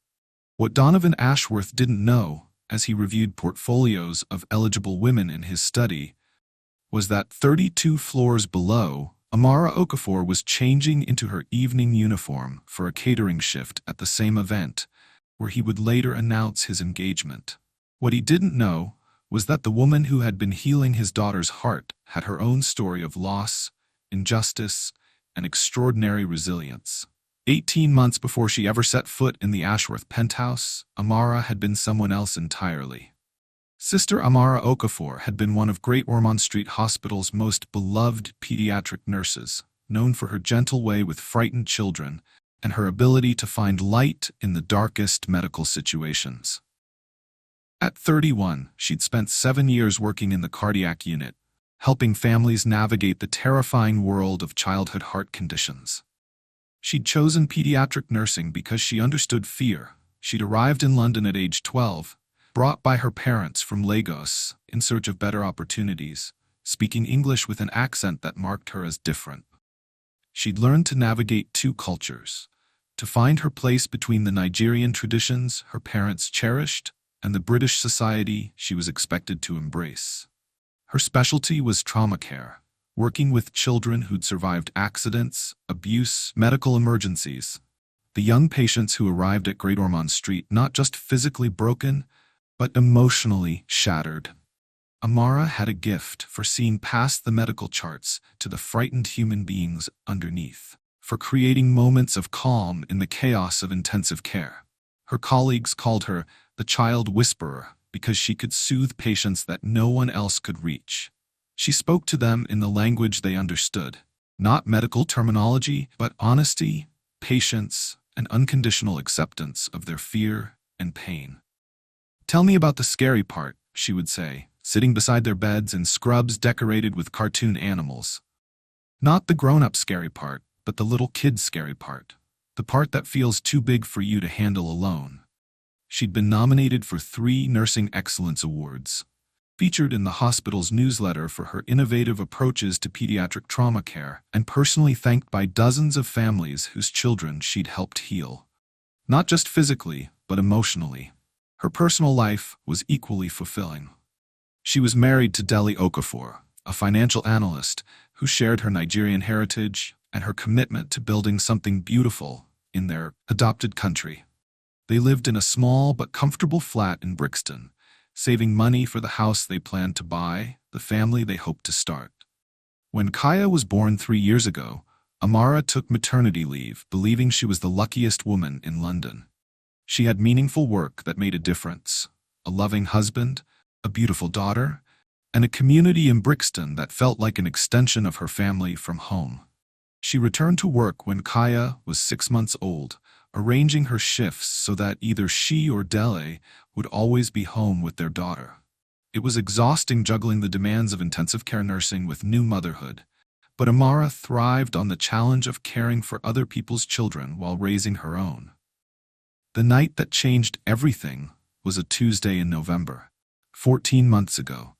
What Donovan Ashworth didn't know as he reviewed portfolios of eligible women in his study, was that 32 floors below, Amara Okafor was changing into her evening uniform for a catering shift at the same event, where he would later announce his engagement. What he didn't know was that the woman who had been healing his daughter's heart had her own story of loss, injustice, and extraordinary resilience. 18 months before she ever set foot in the Ashworth penthouse, Amara had been someone else entirely. Sister Amara Okafor had been one of Great Ormond Street Hospital's most beloved pediatric nurses, known for her gentle way with frightened children and her ability to find light in the darkest medical situations. At 31, she'd spent 7 years working in the cardiac unit, helping families navigate the terrifying world of childhood heart conditions. She'd chosen pediatric nursing because she understood fear. She'd arrived in London at age 12, brought by her parents from Lagos in search of better opportunities, speaking English with an accent that marked her as different. She'd learned to navigate two cultures, to find her place between the Nigerian traditions her parents cherished and the British society she was expected to embrace. Her specialty was trauma care, working with children who'd survived accidents, abuse, medical emergencies. The young patients who arrived at Great Ormond Street not just physically broken, but emotionally shattered. Amara had a gift for seeing past the medical charts to the frightened human beings underneath, for creating moments of calm in the chaos of intensive care. Her colleagues called her the child whisperer because she could soothe patients that no one else could reach. She spoke to them in the language they understood, not medical terminology, but honesty, patience, and unconditional acceptance of their fear and pain. "Tell me about the scary part," she would say, sitting beside their beds in scrubs decorated with cartoon animals. Not the grown-up scary part, but the little kid scary part. The part that feels too big for you to handle alone. She'd been nominated for 3 Nursing Excellence Awards, featured in the hospital's newsletter for her innovative approaches to pediatric trauma care, and personally thanked by dozens of families whose children she'd helped heal. Not just physically, but emotionally. Her personal life was equally fulfilling. She was married to Dele Okafor, a financial analyst who shared her Nigerian heritage and her commitment to building something beautiful in their adopted country. They lived in a small but comfortable flat in Brixton, saving money for the house they planned to buy, the family they hoped to start. When Kaya was born 3 years ago, Amara took maternity leave, believing she was the luckiest woman in London. She had meaningful work that made a difference, a loving husband, a beautiful daughter, and a community in Brixton that felt like an extension of her family from home. She returned to work when Kaya was 6 months old, arranging her shifts so that either she or Dele would always be home with their daughter. It was exhausting juggling the demands of intensive care nursing with new motherhood, but Amara thrived on the challenge of caring for other people's children while raising her own. The night that changed everything was a Tuesday in November, 14 months ago.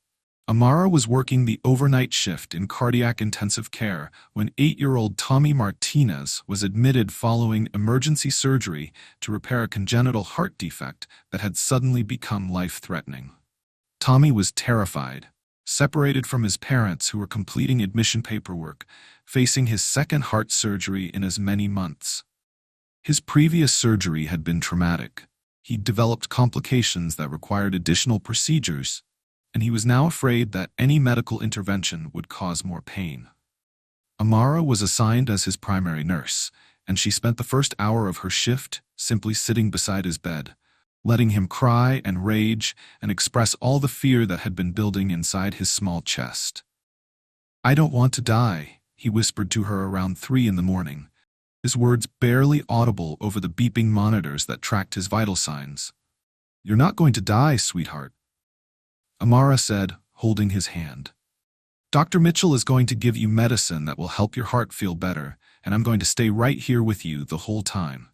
Amara was working the overnight shift in cardiac intensive care when 8-year-old Tommy Martinez was admitted following emergency surgery to repair a congenital heart defect that had suddenly become life-threatening. Tommy was terrified, separated from his parents who were completing admission paperwork, facing his second heart surgery in as many months. His previous surgery had been traumatic. He'd developed complications that required additional procedures, and he was now afraid that any medical intervention would cause more pain. Amara was assigned as his primary nurse, and she spent the first hour of her shift simply sitting beside his bed, letting him cry and rage and express all the fear that had been building inside his small chest. "I don't want to die," he whispered to her around 3 in the morning, his words barely audible over the beeping monitors that tracked his vital signs. "You're not going to die, sweetheart," Amara said, holding his hand. "Dr. Mitchell is going to give you medicine that will help your heart feel better, and I'm going to stay right here with you the whole time."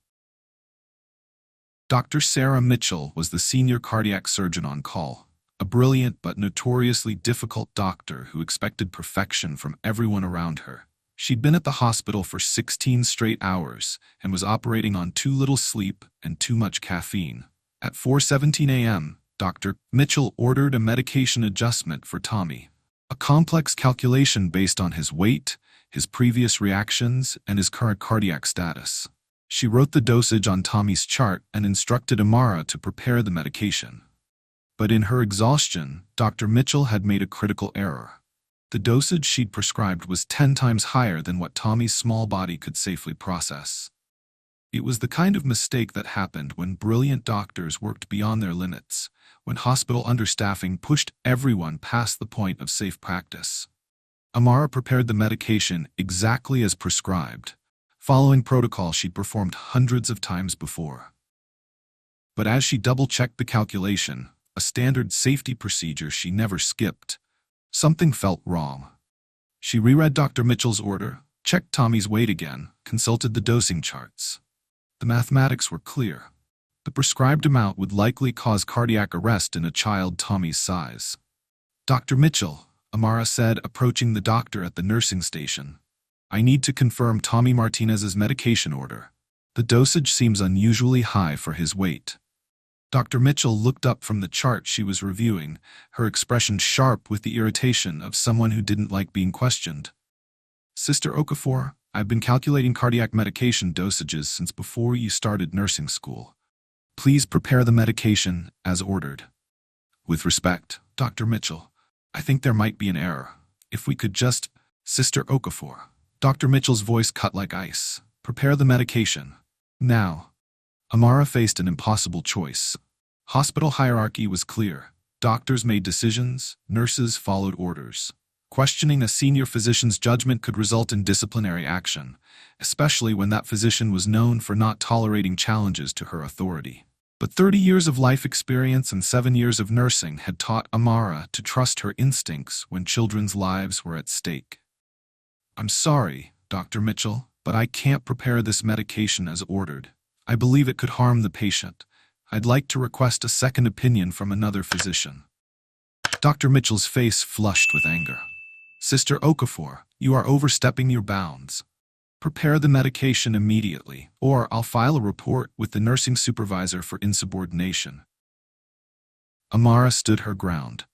Dr. Sarah Mitchell was the senior cardiac surgeon on call, a brilliant but notoriously difficult doctor who expected perfection from everyone around her. She'd been at the hospital for 16 straight hours and was operating on too little sleep and too much caffeine. At 4:17 a.m., Dr. Mitchell ordered a medication adjustment for Tommy. A complex calculation based on his weight, his previous reactions, and his current cardiac status. She wrote the dosage on Tommy's chart and instructed Amara to prepare the medication. But in her exhaustion, Dr. Mitchell had made a critical error. The dosage she'd prescribed was 10 times higher than what Tommy's small body could safely process. It was the kind of mistake that happened when brilliant doctors worked beyond their limits, when hospital understaffing pushed everyone past the point of safe practice. Amara prepared the medication exactly as prescribed, following protocol she'd performed hundreds of times before. But as she double-checked the calculation, a standard safety procedure she never skipped, something felt wrong. She reread Dr. Mitchell's order, checked Tommy's weight again, consulted the dosing charts. The mathematics were clear. The prescribed amount would likely cause cardiac arrest in a child Tommy's size. "Dr. Mitchell," Amara said, approaching the doctor at the nursing station, "I need to confirm Tommy Martinez's medication order. The dosage seems unusually high for his weight." Dr. Mitchell looked up from the chart she was reviewing, her expression sharp with the irritation of someone who didn't like being questioned. "Sister Okafor, I've been calculating cardiac medication dosages since before you started nursing school. Please prepare the medication as ordered." "With respect, Dr. Mitchell, I think there might be an error. If we could just—" "Sister Okafor." Dr. Mitchell's voice cut like ice. "Prepare the medication. Now." Amara faced an impossible choice. Hospital hierarchy was clear. Doctors made decisions, nurses followed orders. Questioning a senior physician's judgment could result in disciplinary action, especially when that physician was known for not tolerating challenges to her authority. But 30 years of life experience and 7 years of nursing had taught Amara to trust her instincts when children's lives were at stake. "I'm sorry, Dr. Mitchell, but I can't prepare this medication as ordered. I believe it could harm the patient. I'd like to request a second opinion from another physician." Dr. Mitchell's face flushed with anger. "Sister Okafor, you are overstepping your bounds. Prepare the medication immediately, or I'll file a report with the nursing supervisor for insubordination." Amara stood her ground.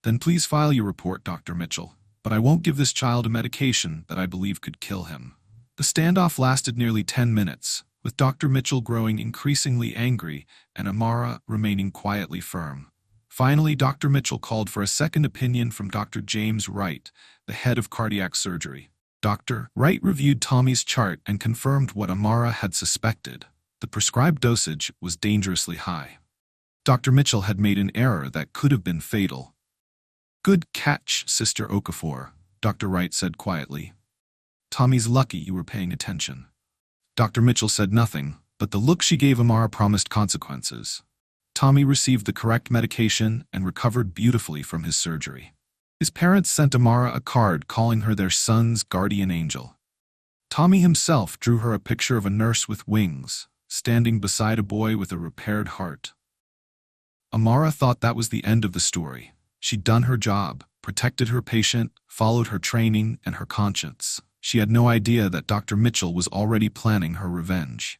"Then please file your report, Dr. Mitchell, but I won't give this child a medication that I believe could kill him." The standoff lasted nearly 10 minutes, with Dr. Mitchell growing increasingly angry and Amara remaining quietly firm. Finally, Dr. Mitchell called for a second opinion from Dr. James Wright, the head of cardiac surgery. Dr. Wright reviewed Tommy's chart and confirmed what Amara had suspected. The prescribed dosage was dangerously high. Dr. Mitchell had made an error that could have been fatal. "Good catch, Sister Okafor," Dr. Wright said quietly. "Tommy's lucky you were paying attention." Dr. Mitchell said nothing, but the look she gave Amara promised consequences. Tommy received the correct medication and recovered beautifully from his surgery. His parents sent Amara a card calling her their son's guardian angel. Tommy himself drew her a picture of a nurse with wings, standing beside a boy with a repaired heart. Amara thought that was the end of the story. She'd done her job, protected her patient, followed her training and her conscience. She had no idea that Dr. Mitchell was already planning her revenge.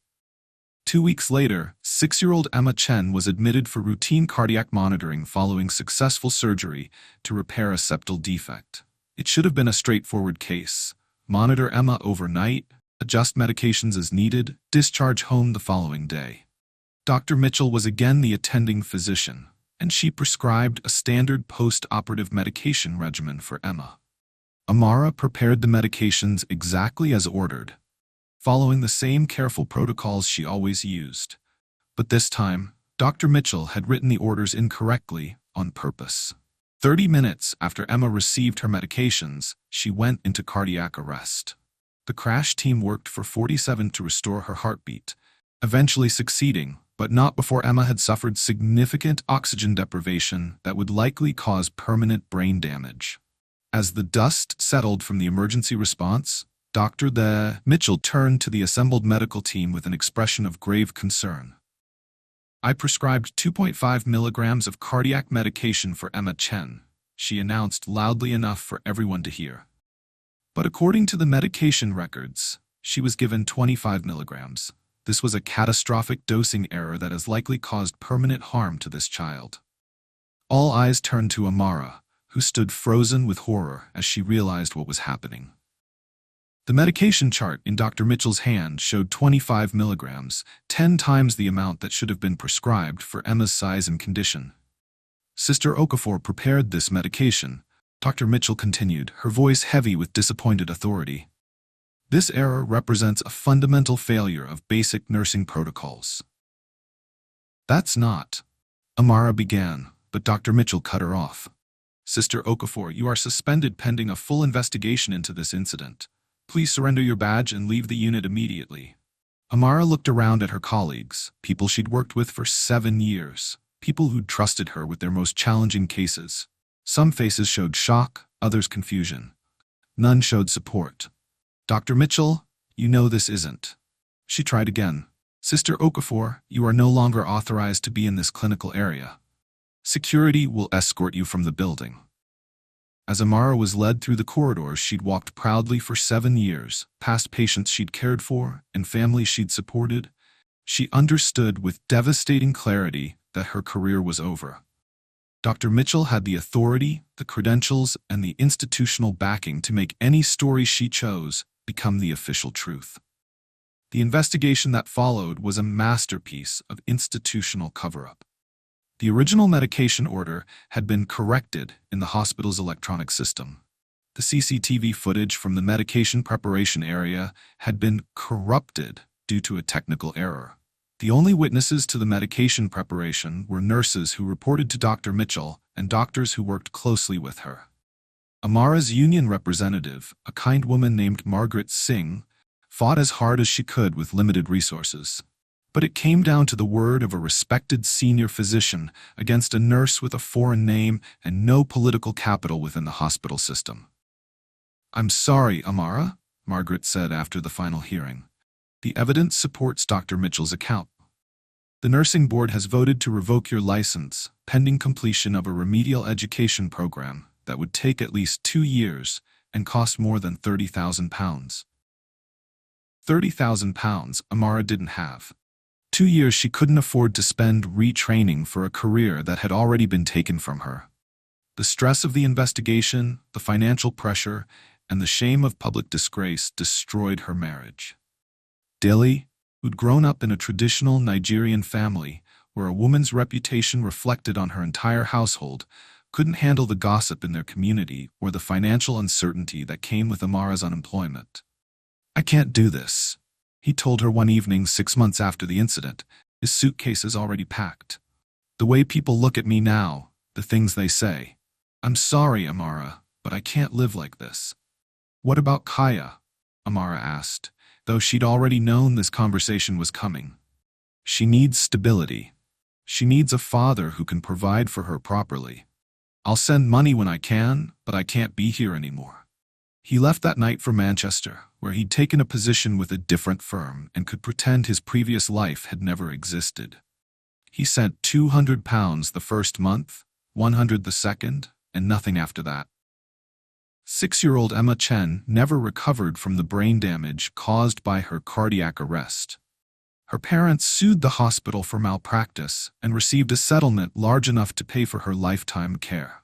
2 weeks later, 6-year-old Emma Chen was admitted for routine cardiac monitoring following successful surgery to repair a septal defect. It should have been a straightforward case. Monitor Emma overnight, adjust medications as needed, discharge home the following day. Dr. Mitchell was again the attending physician, and she prescribed a standard post-operative medication regimen for Emma. Amara prepared the medications exactly as ordered, following the same careful protocols she always used. But this time, Dr. Mitchell had written the orders incorrectly on purpose. 30 minutes after Emma received her medications, she went into cardiac arrest. The crash team worked for 47 to restore her heartbeat, eventually succeeding, but not before Emma had suffered significant oxygen deprivation that would likely cause permanent brain damage. As the dust settled from the emergency response, Dr. Mitchell turned to the assembled medical team with an expression of grave concern. "I prescribed 2.5 milligrams of cardiac medication for Emma Chen," she announced loudly enough for everyone to hear. But according to the medication records, she was given 25 milligrams. This was a catastrophic dosing error that has likely caused permanent harm to this child. All eyes turned to Amara, who stood frozen with horror as she realized what was happening. The medication chart in Dr. Mitchell's hand showed 25 milligrams, 10 times the amount that should have been prescribed for Emma's size and condition. Sister Okafor prepared this medication, Dr. Mitchell continued, her voice heavy with disappointed authority. This error represents a fundamental failure of basic nursing protocols. That's not. Amara began, but Dr. Mitchell cut her off. Sister Okafor, you are suspended pending a full investigation into this incident. Please surrender your badge and leave the unit immediately. Amara looked around at her colleagues, people she'd worked with for 7 years, people who'd trusted her with their most challenging cases. Some faces showed shock, others confusion. None showed support. Dr. Mitchell, you know this isn't. She tried again. Sister Okafor, you are no longer authorized to be in this clinical area. Security will escort you from the building. As Amara was led through the corridors she'd walked proudly for 7 years, past patients she'd cared for and families she'd supported, she understood with devastating clarity that her career was over. Dr. Mitchell had the authority, the credentials, and the institutional backing to make any story she chose become the official truth. The investigation that followed was a masterpiece of institutional cover-up. The original medication order had been corrected in the hospital's electronic system. The CCTV footage from the medication preparation area had been corrupted due to a technical error. The only witnesses to the medication preparation were nurses who reported to Dr. Mitchell and doctors who worked closely with her. Amara's union representative, a kind woman named Margaret Singh, fought as hard as she could with limited resources. But it came down to the word of a respected senior physician against a nurse with a foreign name and no political capital within the hospital system. "I'm sorry, Amara," Margaret said after the final hearing. "The evidence supports Dr. Mitchell's account. The nursing board has voted to revoke your license, pending completion of a remedial education program that would take at least 2 years and cost more than £30,000. £30,000 Amara didn't have. 2 years she couldn't afford to spend retraining for a career that had already been taken from her. The stress of the investigation, the financial pressure, and the shame of public disgrace destroyed her marriage. Dilly, who'd grown up in a traditional Nigerian family where a woman's reputation reflected on her entire household, couldn't handle the gossip in their community or the financial uncertainty that came with Amara's unemployment. "I can't do this," he told her one evening 6 months after the incident, his suitcases already packed. "The way people look at me now, the things they say. I'm sorry, Amara, but I can't live like this." "What about Kaya?" Amara asked, though she'd already known this conversation was coming. "She needs stability. She needs a father who can provide for her properly. I'll send money when I can, but I can't be here anymore." He left that night for Manchester, where he'd taken a position with a different firm and could pretend his previous life had never existed. He sent £200 the first month, 100 the second, and nothing after that. 6-year-old Emma Chen never recovered from the brain damage caused by her cardiac arrest. Her parents sued the hospital for malpractice and received a settlement large enough to pay for her lifetime care.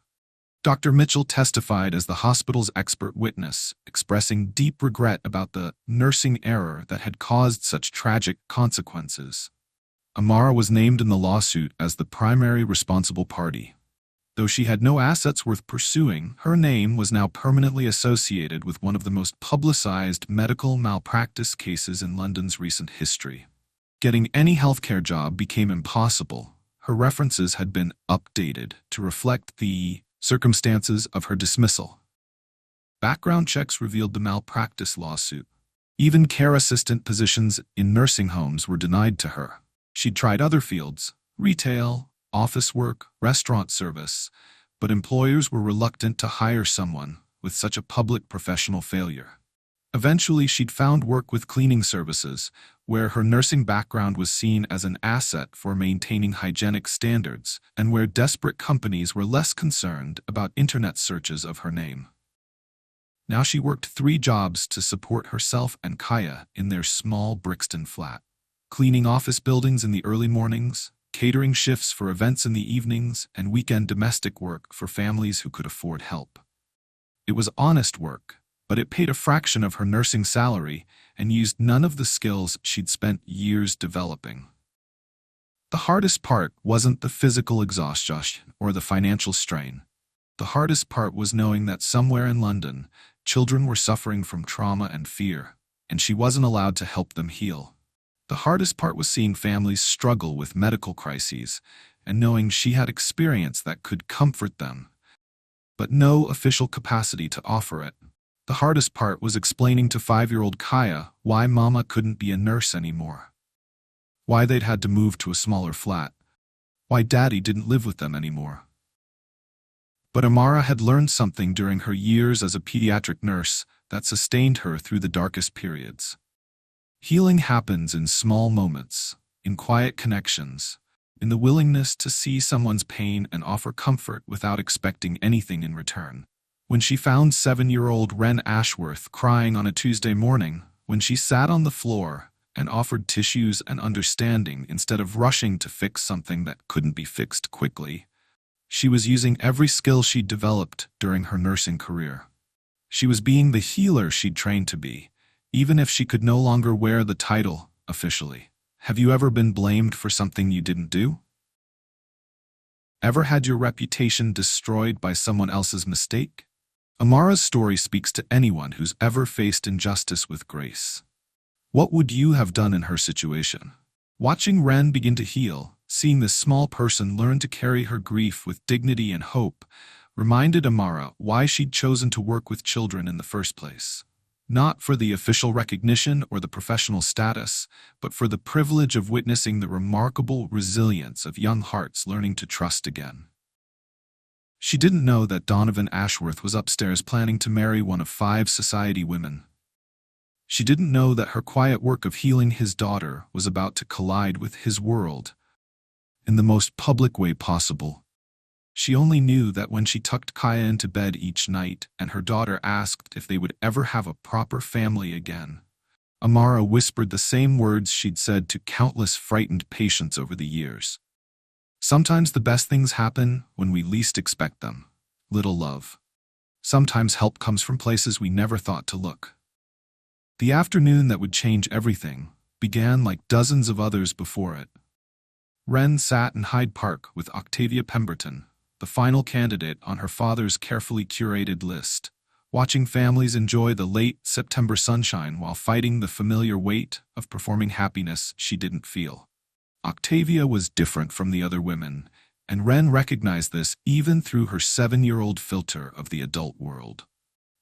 Dr. Mitchell testified as the hospital's expert witness, expressing deep regret about the nursing error that had caused such tragic consequences. Amara was named in the lawsuit as the primary responsible party. Though she had no assets worth pursuing, her name was now permanently associated with one of the most publicized medical malpractice cases in London's recent history. Getting any healthcare job became impossible. Her references had been updated to reflect the circumstances of her dismissal. Background checks revealed the malpractice lawsuit. Even care assistant positions in nursing homes were denied to her. She'd tried other fields, retail, office work, restaurant service, but employers were reluctant to hire someone with such a public professional failure. Eventually, she'd found work with cleaning services, where her nursing background was seen as an asset for maintaining hygienic standards, and where desperate companies were less concerned about internet searches of her name. Now she worked 3 jobs to support herself and Kaya in their small Brixton flat. Cleaning office buildings in the early mornings, catering shifts for events in the evenings, and weekend domestic work for families who could afford help. It was honest work, but it paid a fraction of her nursing salary and used none of the skills she'd spent years developing. The hardest part wasn't the physical exhaustion or the financial strain. The hardest part was knowing that somewhere in London, children were suffering from trauma and fear, and she wasn't allowed to help them heal. The hardest part was seeing families struggle with medical crises and knowing she had experience that could comfort them, but no official capacity to offer it. The hardest part was explaining to 5-year-old Kaya why Mama couldn't be a nurse anymore, why they'd had to move to a smaller flat, why Daddy didn't live with them anymore. But Amara had learned something during her years as a pediatric nurse that sustained her through the darkest periods. Healing happens in small moments, in quiet connections, in the willingness to see someone's pain and offer comfort without expecting anything in return. When she found 7-year-old Wren Ashworth crying on a Tuesday morning, when she sat on the floor and offered tissues and understanding instead of rushing to fix something that couldn't be fixed quickly, she was using every skill she'd developed during her nursing career. She was being the healer she'd trained to be, even if she could no longer wear the title officially. Have you ever been blamed for something you didn't do? Ever had your reputation destroyed by someone else's mistake? Amara's story speaks to anyone who's ever faced injustice with grace. What would you have done in her situation? Watching Wren begin to heal, seeing this small person learn to carry her grief with dignity and hope, reminded Amara why she'd chosen to work with children in the first place. Not for the official recognition or the professional status, but for the privilege of witnessing the remarkable resilience of young hearts learning to trust again. She didn't know that Donovan Ashworth was upstairs planning to marry one of 5 society women. She didn't know that her quiet work of healing his daughter was about to collide with his world in the most public way possible. She only knew that when she tucked Kaya into bed each night and her daughter asked if they would ever have a proper family again, Amara whispered the same words she'd said to countless frightened patients over the years. Sometimes the best things happen when we least expect them. Little love. Sometimes help comes from places we never thought to look. The afternoon that would change everything began like dozens of others before it. Wren sat in Hyde Park with Octavia Pemberton, the final candidate on her father's carefully curated list, watching families enjoy the late September sunshine while fighting the familiar weight of performing happiness she didn't feel. Octavia was different from the other women, and Wren recognized this even through her 7-year-old filter of the adult world.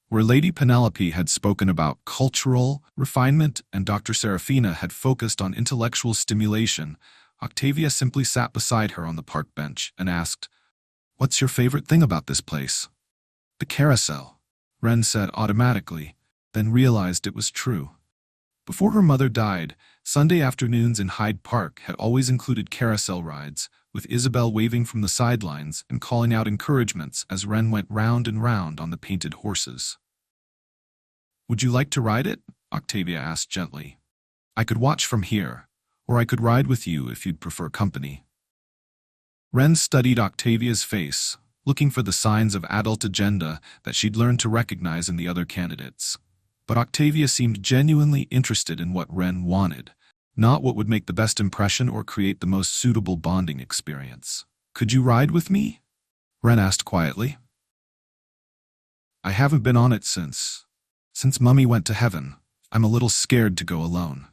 Where Lady Penelope had spoken about cultural refinement and Dr. Serafina had focused on intellectual stimulation, Octavia simply sat beside her on the park bench and asked, "What's your favorite thing about this place?" "The carousel," Wren said automatically, then realized it was true. Before her mother died, Sunday afternoons in Hyde Park had always included carousel rides, with Isabel waving from the sidelines and calling out encouragements as Wren went round and round on the painted horses. "Would you like to ride it?" Octavia asked gently. "I could watch from here, or I could ride with you if you'd prefer company." Wren studied Octavia's face, looking for the signs of adult agenda that she'd learned to recognize in the other candidates. But Octavia seemed genuinely interested in what Wren wanted, not what would make the best impression or create the most suitable bonding experience. "Could you ride with me?" Wren asked quietly. "I haven't been on it since Mummy went to heaven. I'm a little scared to go alone."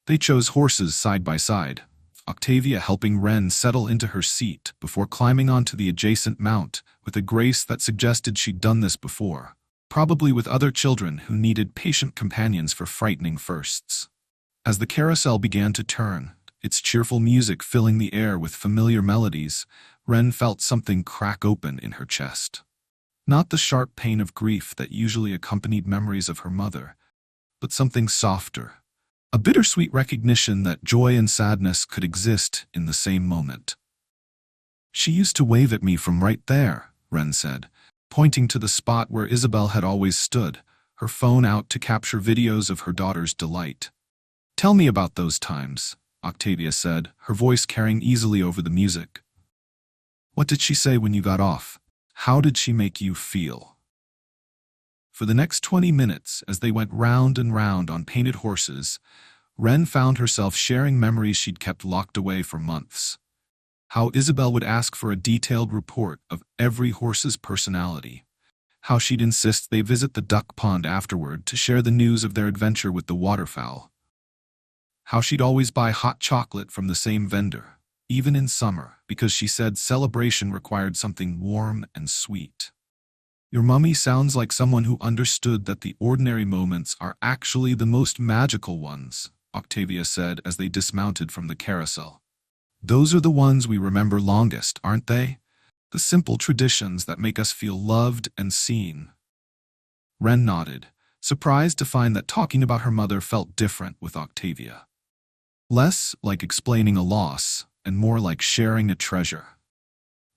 They chose horses side by side, Octavia helping Wren settle into her seat before climbing onto the adjacent mount with a grace that suggested she'd done this before, probably with other children who needed patient companions for frightening firsts. As the carousel began to turn, its cheerful music filling the air with familiar melodies, Wren felt something crack open in her chest. Not the sharp pain of grief that usually accompanied memories of her mother, but something softer, a bittersweet recognition that joy and sadness could exist in the same moment. "She used to wave at me from right there," Wren said, pointing to the spot where Isabel had always stood, her phone out to capture videos of her daughter's delight. "Tell me about those times," Octavia said, her voice carrying easily over the music. What did she say when you got off? How did she make you feel? For the next 20 minutes, as they went round and round on painted horses, Wren found herself sharing memories she'd kept locked away for months. How Isabel would ask for a detailed report of every horse's personality. How she'd insist they visit the duck pond afterward to share the news of their adventure with the waterfowl. How she'd always buy hot chocolate from the same vendor, even in summer, because she said celebration required something warm and sweet. Your mummy sounds like someone who understood that the ordinary moments are actually the most magical ones, Octavia said as they dismounted from the carousel. Those are the ones we remember longest, aren't they? The simple traditions that make us feel loved and seen. Wren nodded, surprised to find that talking about her mother felt different with Octavia. Less like explaining a loss, and more like sharing a treasure.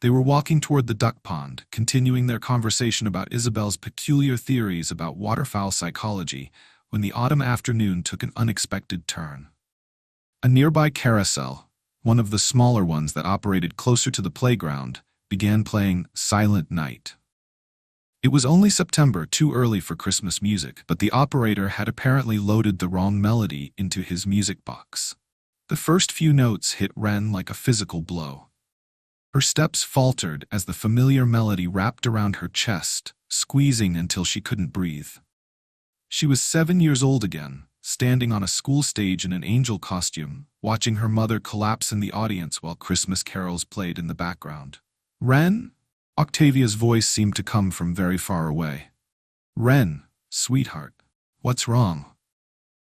They were walking toward the duck pond, continuing their conversation about Isabel's peculiar theories about waterfowl psychology, when the autumn afternoon took an unexpected turn. A nearby carousel, one of the smaller ones that operated closer to the playground, began playing Silent Night. It was only September, too early for Christmas music, but the operator had apparently loaded the wrong melody into his music box. The first few notes hit Wren like a physical blow. Her steps faltered as the familiar melody wrapped around her chest, squeezing until she couldn't breathe. She was 7 years old again, standing on a school stage in an angel costume, watching her mother collapse in the audience while Christmas carols played in the background. Wren? Octavia's voice seemed to come from very far away. Wren, sweetheart, what's wrong?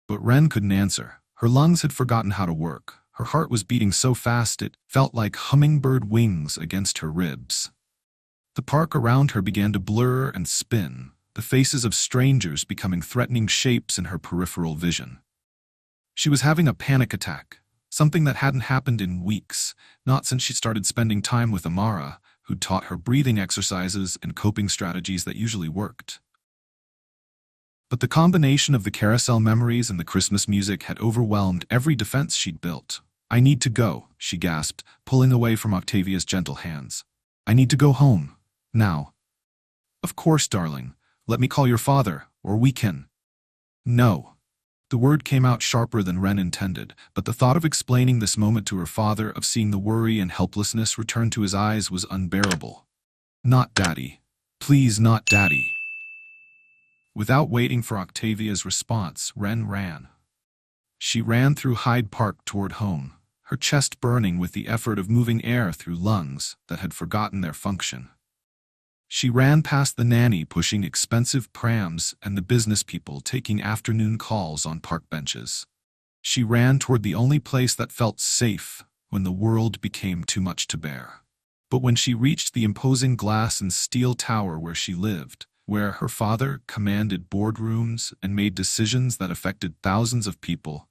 But Wren couldn't answer. Her lungs had forgotten how to work. Her heart was beating so fast it felt like hummingbird wings against her ribs. The park around her began to blur and spin, the faces of strangers becoming threatening shapes in her peripheral vision. She was having a panic attack, something that hadn't happened in weeks, not since she started spending time with Amara, who'd taught her breathing exercises and coping strategies that usually worked. But the combination of the carousel memories and the Christmas music had overwhelmed every defense she'd built. I need to go, she gasped, pulling away from Octavia's gentle hands. I need to go home. Now. Of course, darling. Let me call your father, or we can. No. The word came out sharper than Wren intended, but the thought of explaining this moment to her father, of seeing the worry and helplessness return to his eyes, was unbearable. Not Daddy. Please, not Daddy. Without waiting for Octavia's response, Wren ran. She ran through Hyde Park toward home, her chest burning with the effort of moving air through lungs that had forgotten their function. She ran past the nanny pushing expensive prams and the business people taking afternoon calls on park benches. She ran toward the only place that felt safe when the world became too much to bear. But when she reached the imposing glass and steel tower where she lived, where her father commanded boardrooms and made decisions that affected thousands of people,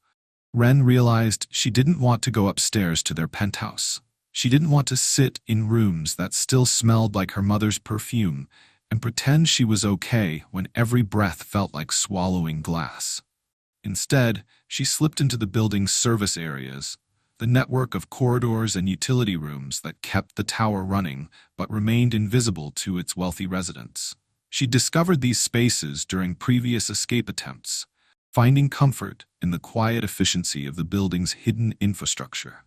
Wren realized she didn't want to go upstairs to their penthouse. She didn't want to sit in rooms that still smelled like her mother's perfume and pretend she was okay when every breath felt like swallowing glass. Instead, she slipped into the building's service areas, the network of corridors and utility rooms that kept the tower running but remained invisible to its wealthy residents. She discovered these spaces during previous escape attempts, finding comfort in the quiet efficiency of the building's hidden infrastructure.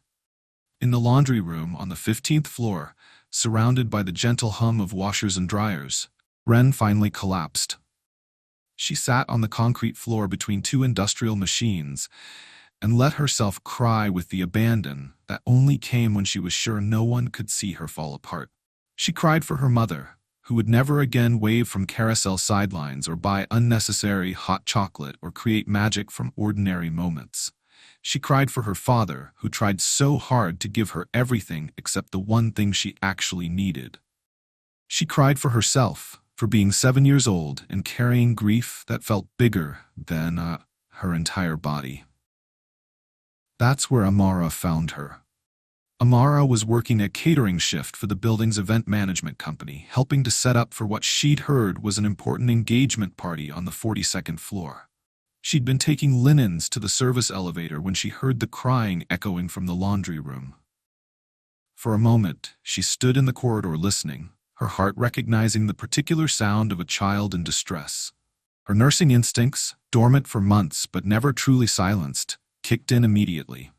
In the laundry room on the 15th floor, surrounded by the gentle hum of washers and dryers, Wren finally collapsed. She sat on the concrete floor between two industrial machines and let herself cry with the abandon that only came when she was sure no one could see her fall apart. She cried for her mother, who would never again wave from carousel sidelines or buy unnecessary hot chocolate or create magic from ordinary moments. She cried for her father, who tried so hard to give her everything except the one thing she actually needed. She cried for herself, for being 7 years old and carrying grief that felt bigger than her entire body. That's where Amara found her. Amara was working a catering shift for the building's event management company, helping to set up for what she'd heard was an important engagement party on the 42nd floor. She'd been taking linens to the service elevator when she heard the crying echoing from the laundry room. For a moment, she stood in the corridor listening, her heart recognizing the particular sound of a child in distress. Her nursing instincts, dormant for months but never truly silenced, kicked in immediately.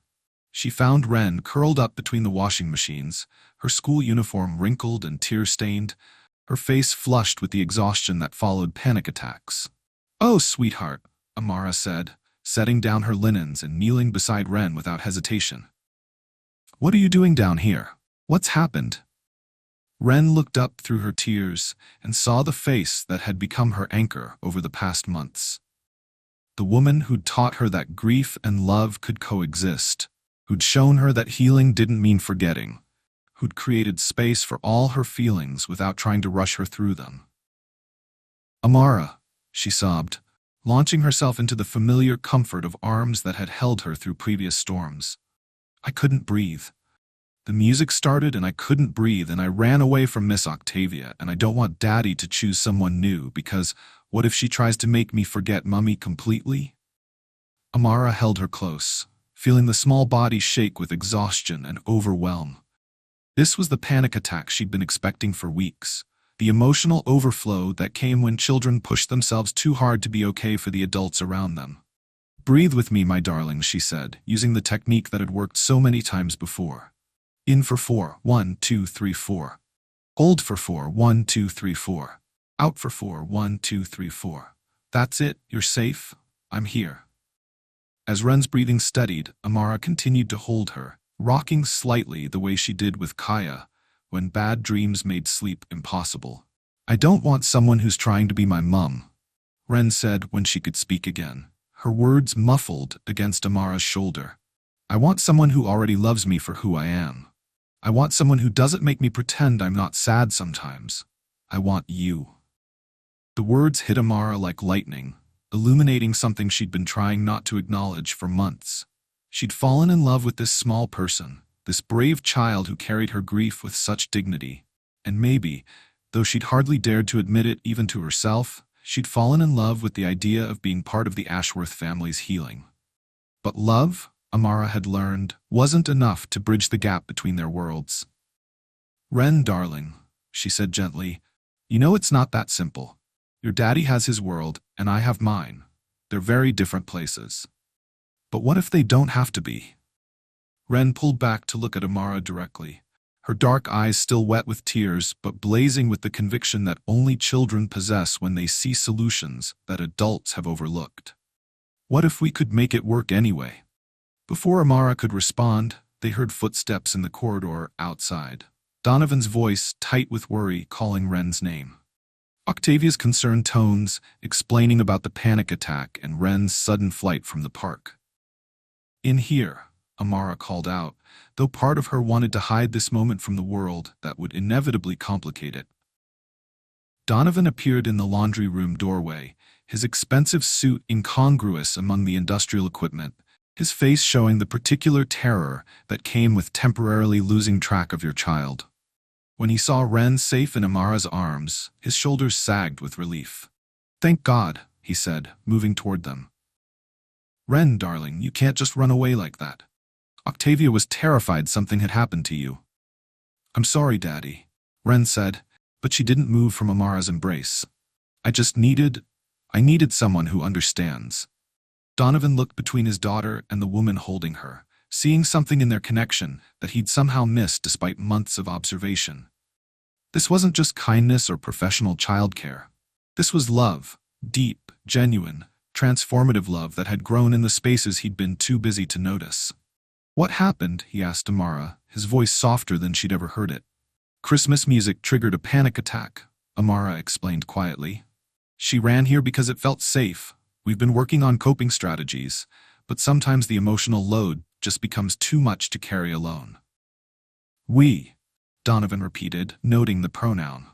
She found Ren curled up between the washing machines, her school uniform wrinkled and tear-stained, her face flushed with the exhaustion that followed panic attacks. "Oh, sweetheart," Amara said, setting down her linens and kneeling beside Ren without hesitation. "What are you doing down here? What's happened?" Ren looked up through her tears and saw the face that had become her anchor over the past months. The woman who'd taught her that grief and love could coexist, who'd shown her that healing didn't mean forgetting, who'd created space for all her feelings without trying to rush her through them. "Amara," she sobbed, launching herself into the familiar comfort of arms that had held her through previous storms. "I couldn't breathe. The music started and I couldn't breathe and I ran away from Miss Octavia, and I don't want Daddy to choose someone new because what if she tries to make me forget Mummy completely?" Amara held her close, feeling the small body shake with exhaustion and overwhelm. This was the panic attack she'd been expecting for weeks, the emotional overflow that came when children pushed themselves too hard to be okay for the adults around them. "Breathe with me, my darling," she said, using the technique that had worked so many times before. "In for 4, 1, 2, 3, 4. Hold for 4, 1, 2, 3, 4. Out for 4, 1, 2, 3, 4. That's it, you're safe. I'm here." As Ren's breathing steadied, Amara continued to hold her, rocking slightly the way she did with Kaya when bad dreams made sleep impossible. "I don't want someone who's trying to be my mum," Ren said when she could speak again, her words muffled against Amara's shoulder. "I want someone who already loves me for who I am. I want someone who doesn't make me pretend I'm not sad sometimes. I want you." The words hit Amara like lightning, illuminating something she'd been trying not to acknowledge for months. She'd fallen in love with this small person, this brave child who carried her grief with such dignity. And maybe, though she'd hardly dared to admit it even to herself, she'd fallen in love with the idea of being part of the Ashworth family's healing. But love, Amara had learned, wasn't enough to bridge the gap between their worlds. "Ren, darling," she said gently, "you know it's not that simple. Your daddy has his world, and I have mine. They're very different places. But what if they don't have to be?" Ren pulled back to look at Amara directly, her dark eyes still wet with tears but blazing with the conviction that only children possess when they see solutions that adults have overlooked. "What if we could make it work anyway?" Before Amara could respond, they heard footsteps in the corridor outside. Donovan's voice, tight with worry, calling Ren's name. Octavia's concerned tones, explaining about the panic attack and Ren's sudden flight from the park. "In here," Amara called out, though part of her wanted to hide this moment from the world that would inevitably complicate it. Donovan appeared in the laundry room doorway, his expensive suit incongruous among the industrial equipment, his face showing the particular terror that came with temporarily losing track of your child. When he saw Ren safe in Amara's arms, his shoulders sagged with relief. "Thank God," he said, moving toward them. "Ren, darling, you can't just run away like that. Octavia was terrified something had happened to you." "I'm sorry, Daddy," Ren said, but she didn't move from Amara's embrace. I needed someone who understands." Donovan looked between his daughter and the woman holding her, seeing something in their connection that he'd somehow missed despite months of observation. This wasn't just kindness or professional childcare. This was love, deep, genuine, transformative love that had grown in the spaces he'd been too busy to notice. "What happened?" he asked Amara, his voice softer than she'd ever heard it. "Christmas music triggered a panic attack," Amara explained quietly. "She ran here because it felt safe. We've been working on coping strategies, but sometimes the emotional load just becomes too much to carry alone." "We," Donovan repeated, noting the pronoun.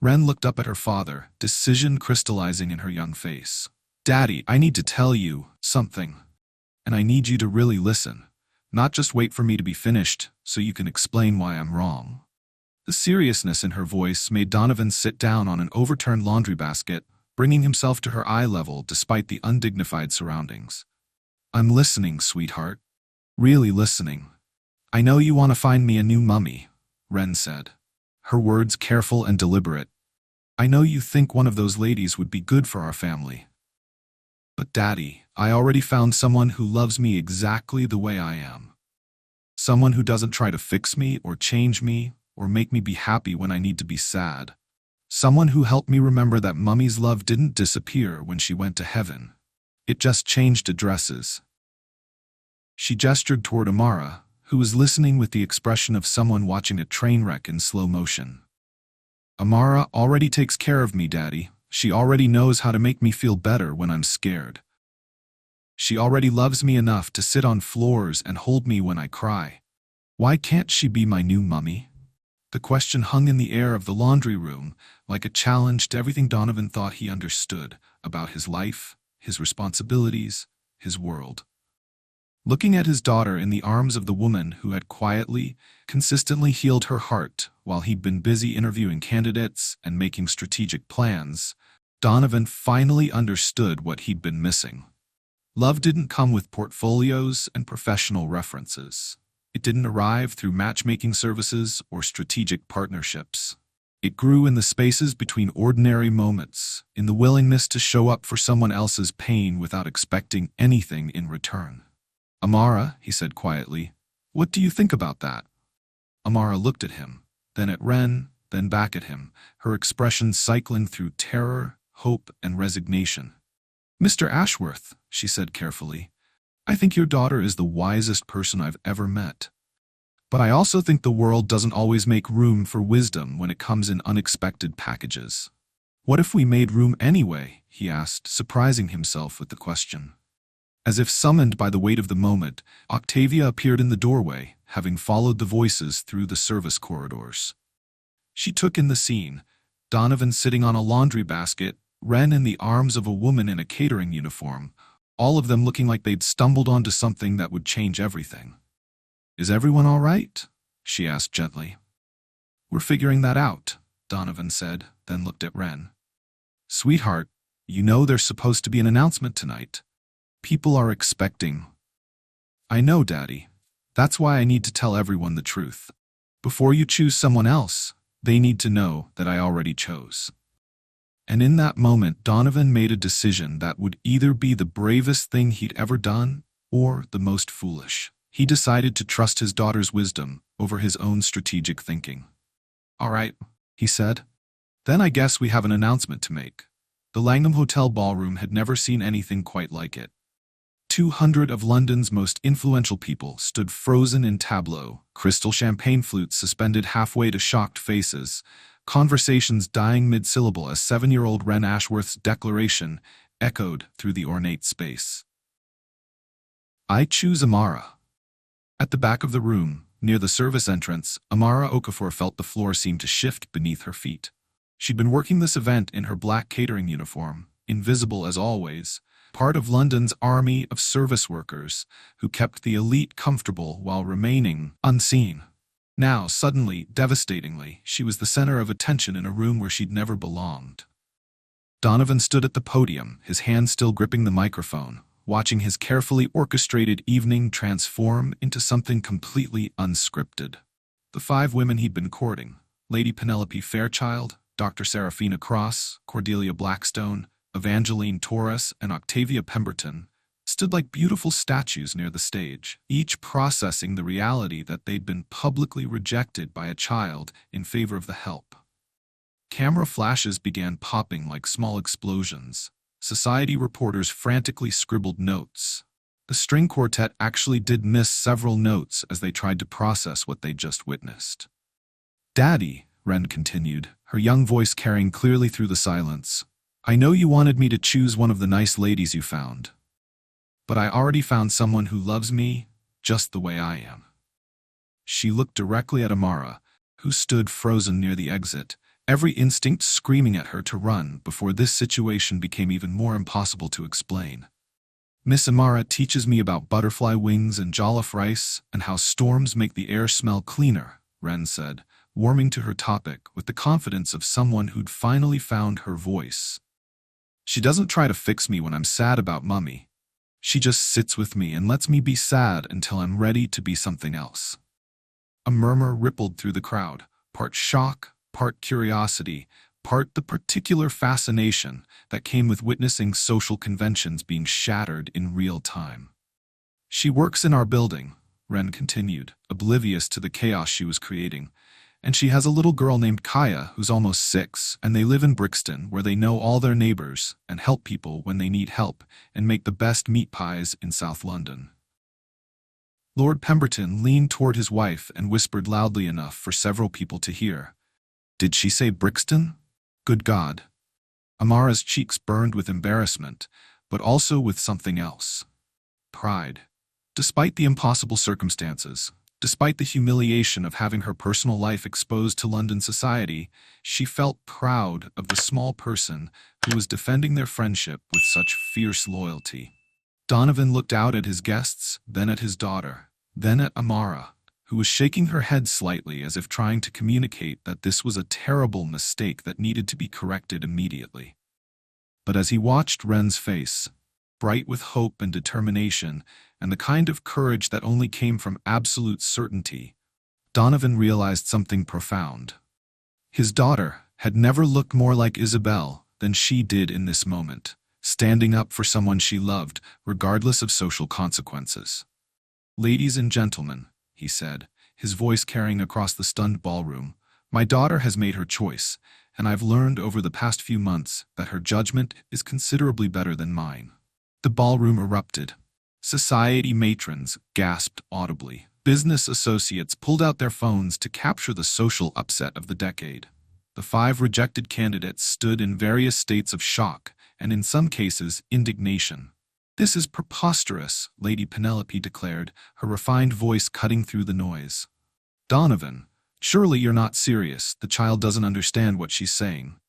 Ren looked up at her father, decision crystallizing in her young face. "Daddy, I need to tell you something. And I need you to really listen. Not just wait for me to be finished so you can explain why I'm wrong." The seriousness in her voice made Donovan sit down on an overturned laundry basket, bringing himself to her eye level despite the undignified surroundings. "I'm listening, sweetheart. Really listening. I know you want to find me a new mummy," Ren said, her words careful and deliberate. "I know you think one of those ladies would be good for our family. But Daddy, I already found someone who loves me exactly the way I am. Someone who doesn't try to fix me or change me or make me be happy when I need to be sad. Someone who helped me remember that Mummy's love didn't disappear when she went to heaven. It just changed addresses." She gestured toward Amara, who was listening with the expression of someone watching a train wreck in slow motion. "Amara already takes care of me, Daddy. She already knows how to make me feel better when I'm scared. She already loves me enough to sit on floors and hold me when I cry. Why can't she be my new mummy?" The question hung in the air of the laundry room, like a challenge to everything Donovan thought he understood about his life, his responsibilities, his world. Looking at his daughter in the arms of the woman who had quietly, consistently healed her heart while he'd been busy interviewing candidates and making strategic plans, Donovan finally understood what he'd been missing. Love didn't come with portfolios and professional references. It didn't arrive through matchmaking services or strategic partnerships. It grew in the spaces between ordinary moments, in the willingness to show up for someone else's pain without expecting anything in return. "Amara," he said quietly, "what do you think about that?" Amara looked at him, then at Ren, then back at him, her expression cycling through terror, hope, and resignation. "Mr. Ashworth," she said carefully, "I think your daughter is the wisest person I've ever met. But I also think the world doesn't always make room for wisdom when it comes in unexpected packages. What if we made room anyway?" he asked, surprising himself with the question. As if summoned by the weight of the moment, Octavia appeared in the doorway, having followed the voices through the service corridors. She took in the scene, Donovan sitting on a laundry basket, Ren in the arms of a woman in a catering uniform, all of them looking like they'd stumbled onto something that would change everything. "Is everyone all right?" she asked gently. "We're figuring that out," Donovan said, then looked at Ren. "Sweetheart, you know there's supposed to be an announcement tonight. People are expecting." "I know, Daddy. That's why I need to tell everyone the truth. Before you choose someone else, they need to know that I already chose." And in that moment, Donovan made a decision that would either be the bravest thing he'd ever done or the most foolish. He decided to trust his daughter's wisdom over his own strategic thinking. "All right," he said. "Then I guess we have an announcement to make." The Langham Hotel ballroom had never seen anything quite like it. 200 of London's most influential people stood frozen in tableau, crystal champagne flutes suspended halfway to shocked faces, conversations dying mid-syllable as 7-year-old Ren Ashworth's declaration echoed through the ornate space. "I choose Amara." At the back of the room, near the service entrance, Amara Okafor felt the floor seem to shift beneath her feet. She'd been working this event in her black catering uniform, invisible as always, part of London's army of service workers who kept the elite comfortable while remaining unseen. Now, suddenly, devastatingly, she was the center of attention in a room where she'd never belonged. Donovan stood at the podium, his hand still gripping the microphone, watching his carefully orchestrated evening transform into something completely unscripted. The 5 women he'd been courting, Lady Penelope Fairchild, Dr. Seraphina Cross, Cordelia Blackstone, Evangeline Torres, and Octavia Pemberton, stood like beautiful statues near the stage, each processing the reality that they'd been publicly rejected by a child in favor of the help. Camera flashes began popping like small explosions. Society reporters frantically scribbled notes. The string quartet actually did miss several notes as they tried to process what they'd just witnessed. "Daddy," Ren continued, her young voice carrying clearly through the silence, "I know you wanted me to choose one of the nice ladies you found. But I already found someone who loves me just the way I am." She looked directly at Amara, who stood frozen near the exit, every instinct screaming at her to run before this situation became even more impossible to explain. "Miss Amara teaches me about butterfly wings and jollof rice and how storms make the air smell cleaner," Ren said, warming to her topic with the confidence of someone who'd finally found her voice. She doesn't try to fix me when I'm sad about Mummy. She just sits with me and lets me be sad until I'm ready to be something else." A murmur rippled through the crowd, part shock, part curiosity, part the particular fascination that came with witnessing social conventions being shattered in real time. "She works in our building," Ren continued, oblivious to the chaos she was creating. "And she has a little girl named Kaya who's almost 6, and they live in Brixton where they know all their neighbors and help people when they need help and make the best meat pies in South London." Lord Pemberton leaned toward his wife and whispered loudly enough for several people to hear. "Did she say Brixton? Good God." Amara's cheeks burned with embarrassment, but also with something else. Pride. Despite the impossible circumstances, despite the humiliation of having her personal life exposed to London society, she felt proud of the small person who was defending their friendship with such fierce loyalty. Donovan looked out at his guests, then at his daughter, then at Amara, who was shaking her head slightly as if trying to communicate that this was a terrible mistake that needed to be corrected immediately. But as he watched Ren's face, bright with hope and determination, and the kind of courage that only came from absolute certainty, Donovan realized something profound. His daughter had never looked more like Isabel than she did in this moment, standing up for someone she loved, regardless of social consequences. "Ladies and gentlemen," he said, his voice carrying across the stunned ballroom, "my daughter has made her choice, and I've learned over the past few months that her judgment is considerably better than mine." The ballroom erupted. Society matrons gasped audibly. Business associates pulled out their phones to capture the social upset of the decade. The 5 rejected candidates stood in various states of shock, and in some cases, indignation. "This is preposterous," Lady Penelope declared, her refined voice cutting through the noise. "Donovan, surely you're not serious. The child doesn't understand what she's saying."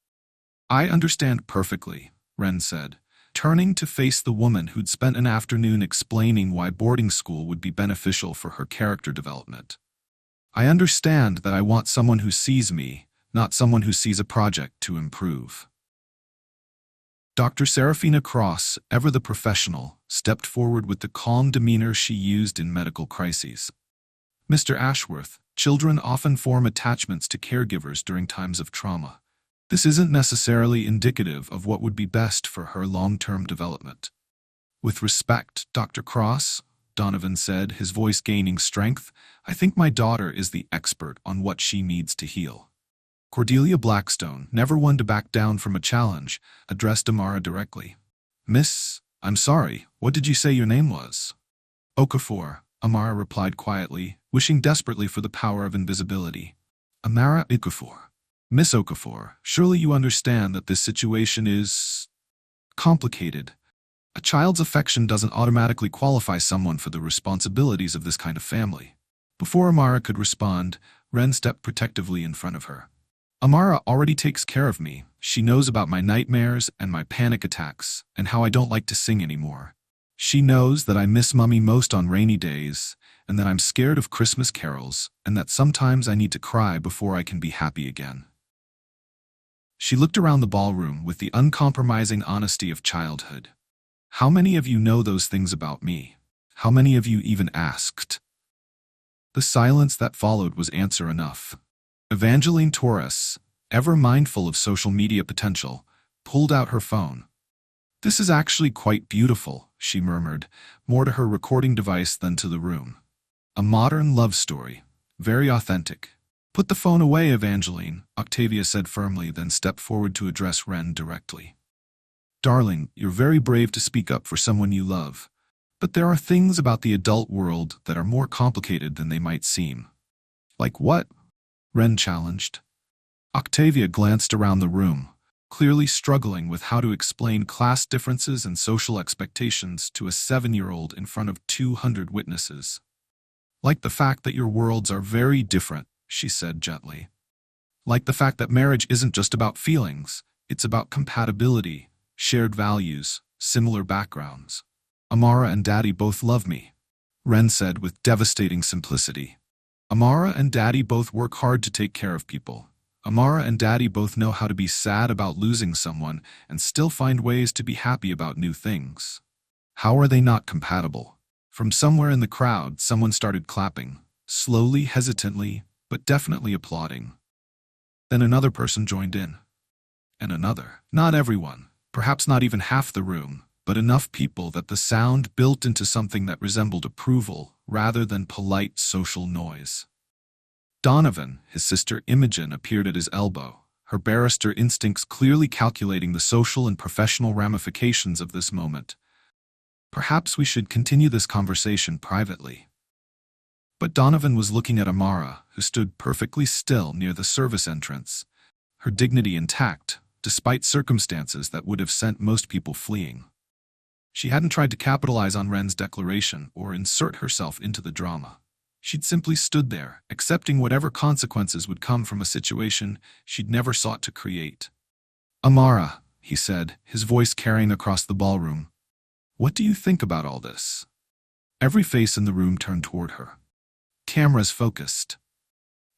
"I understand perfectly," Ren said, turning to face the woman who'd spent an afternoon explaining why boarding school would be beneficial for her character development. "I understand that I want someone who sees me, not someone who sees a project to improve." Dr. Serafina Cross, ever the professional, stepped forward with the calm demeanor she used in medical crises. "Mr. Ashworth, children often form attachments to caregivers during times of trauma. This isn't necessarily indicative of what would be best for her long-term development." "With respect, Dr. Cross," Donovan said, his voice gaining strength, "I think my daughter is the expert on what she needs to heal." Cordelia Blackstone, never one to back down from a challenge, addressed Amara directly. "Miss, I'm sorry, what did you say your name was?" "Okafor," Amara replied quietly, wishing desperately for the power of invisibility. "Amara Okafor. Miss Okafor, surely you understand that this situation is complicated. A child's affection doesn't automatically qualify someone for the responsibilities of this kind of family." Before Amara could respond, Ren stepped protectively in front of her. "Amara already takes care of me. She knows about my nightmares and my panic attacks, and how I don't like to sing anymore. She knows that I miss Mummy most on rainy days, and that I'm scared of Christmas carols, and that sometimes I need to cry before I can be happy again." She looked around the ballroom with the uncompromising honesty of childhood. "How many of you know those things about me? How many of you even asked?" The silence that followed was answer enough. Evangeline Torres, ever mindful of social media potential, pulled out her phone. "This is actually quite beautiful," she murmured, more to her recording device than to the room. "A modern love story. Very authentic." "Put the phone away, Evangeline," Octavia said firmly, then stepped forward to address Ren directly. "Darling, you're very brave to speak up for someone you love. But there are things about the adult world that are more complicated than they might seem." "Like what?" Ren challenged. Octavia glanced around the room, clearly struggling with how to explain class differences and social expectations to a 7-year-old in front of 200 witnesses. "Like the fact that your worlds are very different," she said gently. "Like the fact that marriage isn't just about feelings, it's about compatibility, shared values, similar backgrounds. Amara and Daddy both love me," Ren said with devastating simplicity. "Amara and Daddy both work hard to take care of people. Amara and Daddy both know how to be sad about losing someone and still find ways to be happy about new things. How are they not compatible? From somewhere in the crowd, someone started clapping, slowly, hesitantly, but definitely applauding. Then another person joined in. And another. Not everyone, perhaps not even half the room, but enough people that the sound built into something that resembled approval rather than polite social noise. Donovan, his sister Imogen, appeared at his elbow, her barrister instincts clearly calculating the social and professional ramifications of this moment. Perhaps we should continue this conversation privately. But Donovan was looking at Amara, who stood perfectly still near the service entrance, her dignity intact, despite circumstances that would have sent most people fleeing. She hadn't tried to capitalize on Ren's declaration or insert herself into the drama. She'd simply stood there, accepting whatever consequences would come from a situation she'd never sought to create. "Amara," he said, his voice carrying across the ballroom, "what do you think about all this?" Every face in the room turned toward her. Cameras focused.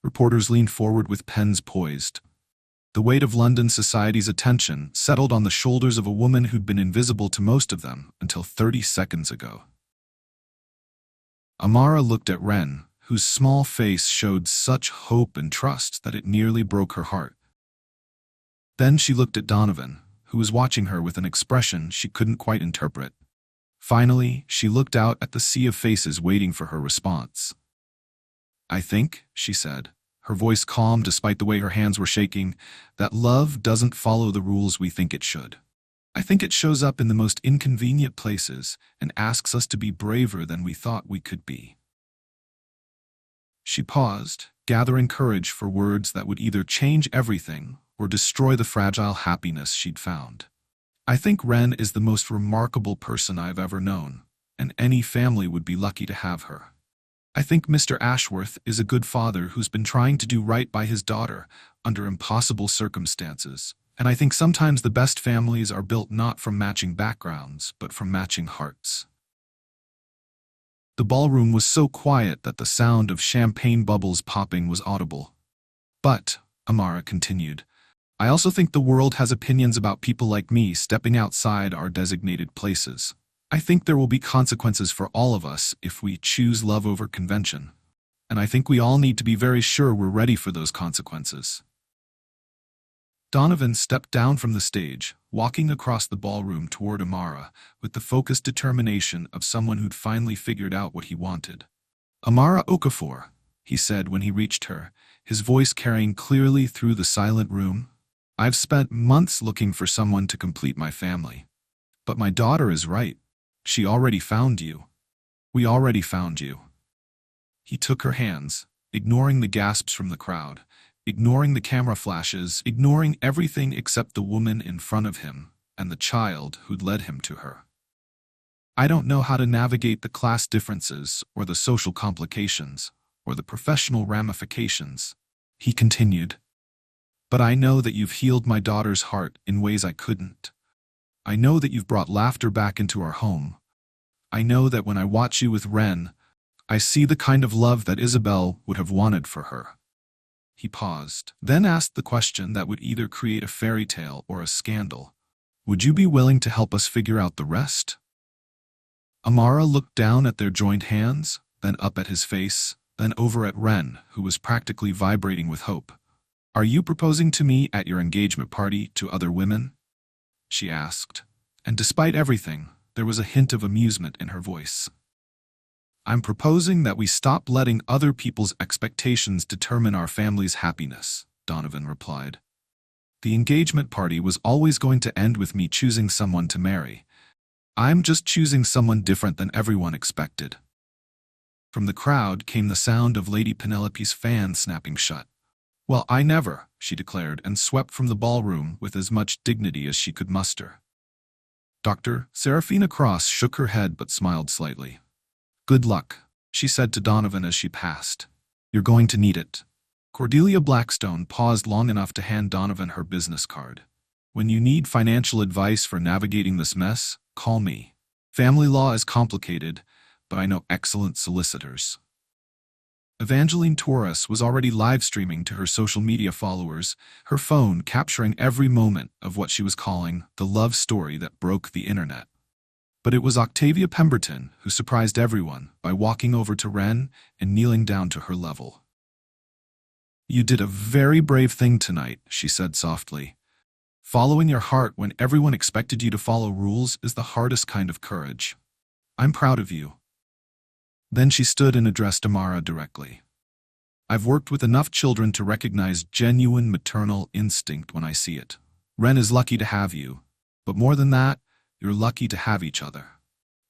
Reporters leaned forward with pens poised. The weight of London society's attention settled on the shoulders of a woman who'd been invisible to most of them until 30 seconds ago. Amara looked at Ren, whose small face showed such hope and trust that it nearly broke her heart. Then she looked at Donovan, who was watching her with an expression she couldn't quite interpret. Finally, she looked out at the sea of faces waiting for her response. "I think," she said, her voice calm despite the way her hands were shaking, "that love doesn't follow the rules we think it should. I think it shows up in the most inconvenient places and asks us to be braver than we thought we could be." She paused, gathering courage for words that would either change everything or destroy the fragile happiness she'd found. "I think Ren is the most remarkable person I've ever known, and any family would be lucky to have her. I think Mr. Ashworth is a good father who's been trying to do right by his daughter under impossible circumstances. And I think sometimes the best families are built not from matching backgrounds, but from matching hearts." The ballroom was so quiet that the sound of champagne bubbles popping was audible. "But," Amara continued, "I also think the world has opinions about people like me stepping outside our designated places. I think there will be consequences for all of us if we choose love over convention. And I think we all need to be very sure we're ready for those consequences." Donovan stepped down from the stage, walking across the ballroom toward Amara with the focused determination of someone who'd finally figured out what he wanted. "Amara Okafor," he said when he reached her, his voice carrying clearly through the silent room, "I've spent months looking for someone to complete my family. But my daughter is right. She already found you. We already found you." He took her hands, ignoring the gasps from the crowd, ignoring the camera flashes, ignoring everything except the woman in front of him and the child who'd led him to her. "I don't know how to navigate the class differences or the social complications or the professional ramifications," he continued. "But I know that you've healed my daughter's heart in ways I couldn't. I know that you've brought laughter back into our home. I know that when I watch you with Ren, I see the kind of love that Isabel would have wanted for her." He paused, then asked the question that would either create a fairy tale or a scandal. "Would you be willing to help us figure out the rest?" Amara looked down at their joined hands, then up at his face, then over at Ren, who was practically vibrating with hope. "Are you proposing to me at your engagement party to other women?" she asked, and despite everything, there was a hint of amusement in her voice. "I'm proposing that we stop letting other people's expectations determine our family's happiness," Donovan replied. "The engagement party was always going to end with me choosing someone to marry. I'm just choosing someone different than everyone expected." From the crowd came the sound of Lady Penelope's fan snapping shut. "Well, I never," she declared and swept from the ballroom with as much dignity as she could muster. Dr. Serafina Cross shook her head but smiled slightly. "Good luck," she said to Donovan as she passed. "You're going to need it." Cordelia Blackstone paused long enough to hand Donovan her business card. "When you need financial advice for navigating this mess, call me. Family law is complicated, but I know excellent solicitors." Evangeline Torres was already live streaming to her social media followers, her phone capturing every moment of what she was calling the love story that broke the internet. But it was Octavia Pemberton who surprised everyone by walking over to Ren and kneeling down to her level. "You did a very brave thing tonight," she said softly. "Following your heart when everyone expected you to follow rules is the hardest kind of courage. I'm proud of you." Then she stood and addressed Amara directly. "I've worked with enough children to recognize genuine maternal instinct when I see it. Ren is lucky to have you, but more than that, you're lucky to have each other."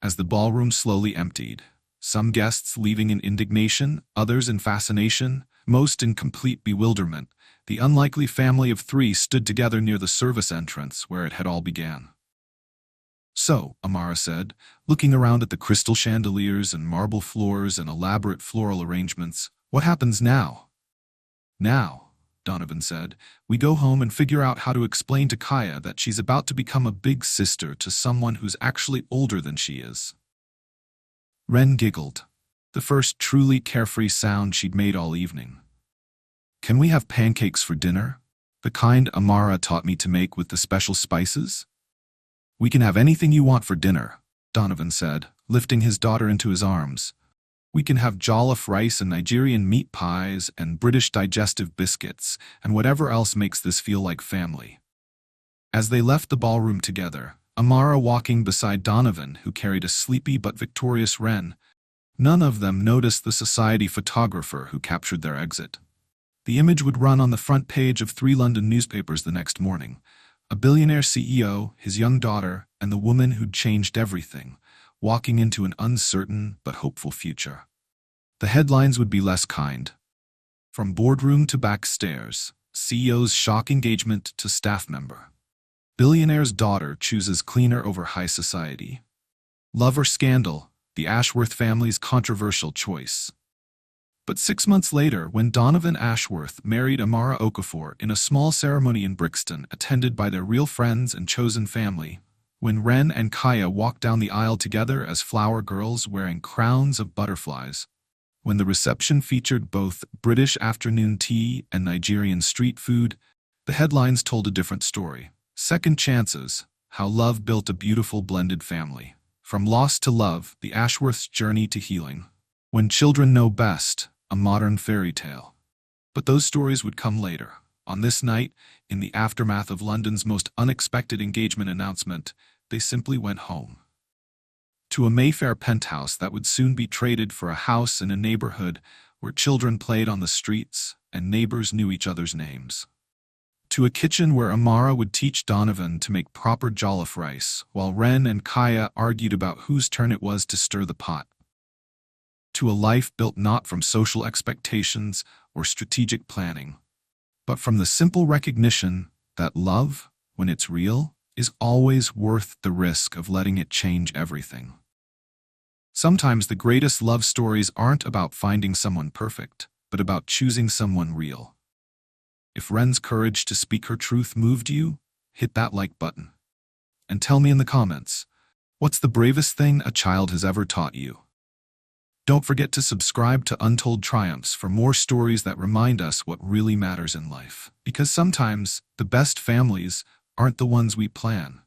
As the ballroom slowly emptied, some guests leaving in indignation, others in fascination, most in complete bewilderment, the unlikely family of three stood together near the service entrance where it had all began. "So," Amara said, looking around at the crystal chandeliers and marble floors and elaborate floral arrangements, "what happens now?" "Now," Donovan said, "we go home and figure out how to explain to Kaya that she's about to become a big sister to someone who's actually older than she is." Ren giggled, the first truly carefree sound she'd made all evening. "Can we have pancakes for dinner? The kind Amara taught me to make with the special spices?" "We can have anything you want for dinner," Donovan said, lifting his daughter into his arms. "We can have jollof rice and Nigerian meat pies and British digestive biscuits and whatever else makes this feel like family." As they left the ballroom together, Amara walking beside Donovan, who carried a sleepy but victorious Ren, none of them noticed the society photographer who captured their exit. The image would run on the front page of 3 London newspapers the next morning. A billionaire CEO, his young daughter, and the woman who'd changed everything, walking into an uncertain but hopeful future. The headlines would be less kind. From boardroom to backstairs, CEO's shock engagement to staff member. Billionaire's daughter chooses cleaner over high society. Love or scandal, the Ashworth family's controversial choice. But 6 months later, when Donovan Ashworth married Amara Okafor in a small ceremony in Brixton attended by their real friends and chosen family, when Ren and Kaya walked down the aisle together as flower girls wearing crowns of butterflies, when the reception featured both British afternoon tea and Nigerian street food, the headlines told a different story. Second chances, how love built a beautiful blended family. From loss to love, the Ashworth's journey to healing. When children know best, a modern fairy tale. But those stories would come later. On this night, in the aftermath of London's most unexpected engagement announcement, they simply went home. To a Mayfair penthouse that would soon be traded for a house in a neighborhood where children played on the streets and neighbors knew each other's names. To a kitchen where Amara would teach Donovan to make proper jollof rice, while Ren and Kaya argued about whose turn it was to stir the pot. To a life built not from social expectations or strategic planning, but from the simple recognition that love, when it's real, is always worth the risk of letting it change everything. Sometimes the greatest love stories aren't about finding someone perfect, but about choosing someone real. If Ren's courage to speak her truth moved you, hit that like button. And tell me in the comments, what's the bravest thing a child has ever taught you? Don't forget to subscribe to Untold Triumphs for more stories that remind us what really matters in life. Because sometimes the best families aren't the ones we plan.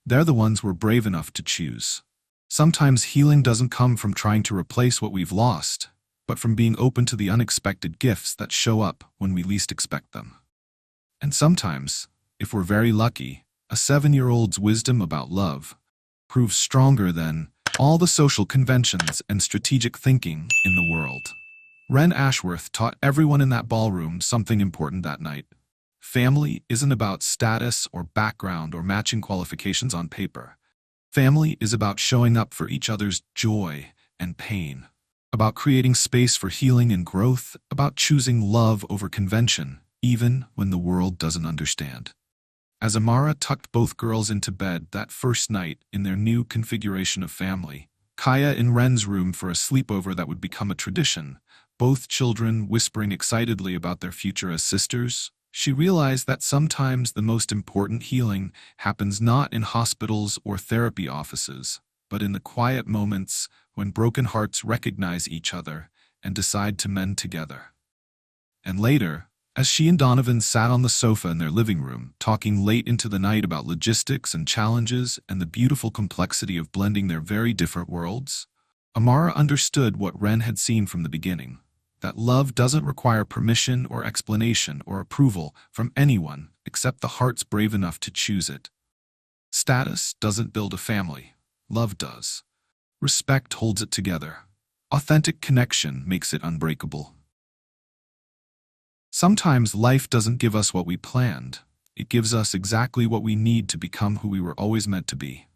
They're the ones we're brave enough to choose. Sometimes healing doesn't come from trying to replace what we've lost, but from being open to the unexpected gifts that show up when we least expect them. And sometimes, if we're very lucky, a 7-year-old's wisdom about love proves stronger than all the social conventions and strategic thinking in the world. Ren Ashworth taught everyone in that ballroom something important that night. Family isn't about status or background or matching qualifications on paper. Family is about showing up for each other's joy and pain, about creating space for healing and growth, about choosing love over convention, even when the world doesn't understand. As Amara tucked both girls into bed that first night in their new configuration of family, Kaya in Ren's room for a sleepover that would become a tradition, both children whispering excitedly about their future as sisters, she realized that sometimes the most important healing happens not in hospitals or therapy offices, but in the quiet moments when broken hearts recognize each other and decide to mend together. And later, as she and Donovan sat on the sofa in their living room, talking late into the night about logistics and challenges and the beautiful complexity of blending their very different worlds, Amara understood what Ren had seen from the beginning, that love doesn't require permission or explanation or approval from anyone except the hearts brave enough to choose it. Status doesn't build a family. Love does. Respect holds it together. Authentic connection makes it unbreakable. Sometimes life doesn't give us what we planned. It gives us exactly what we need to become who we were always meant to be.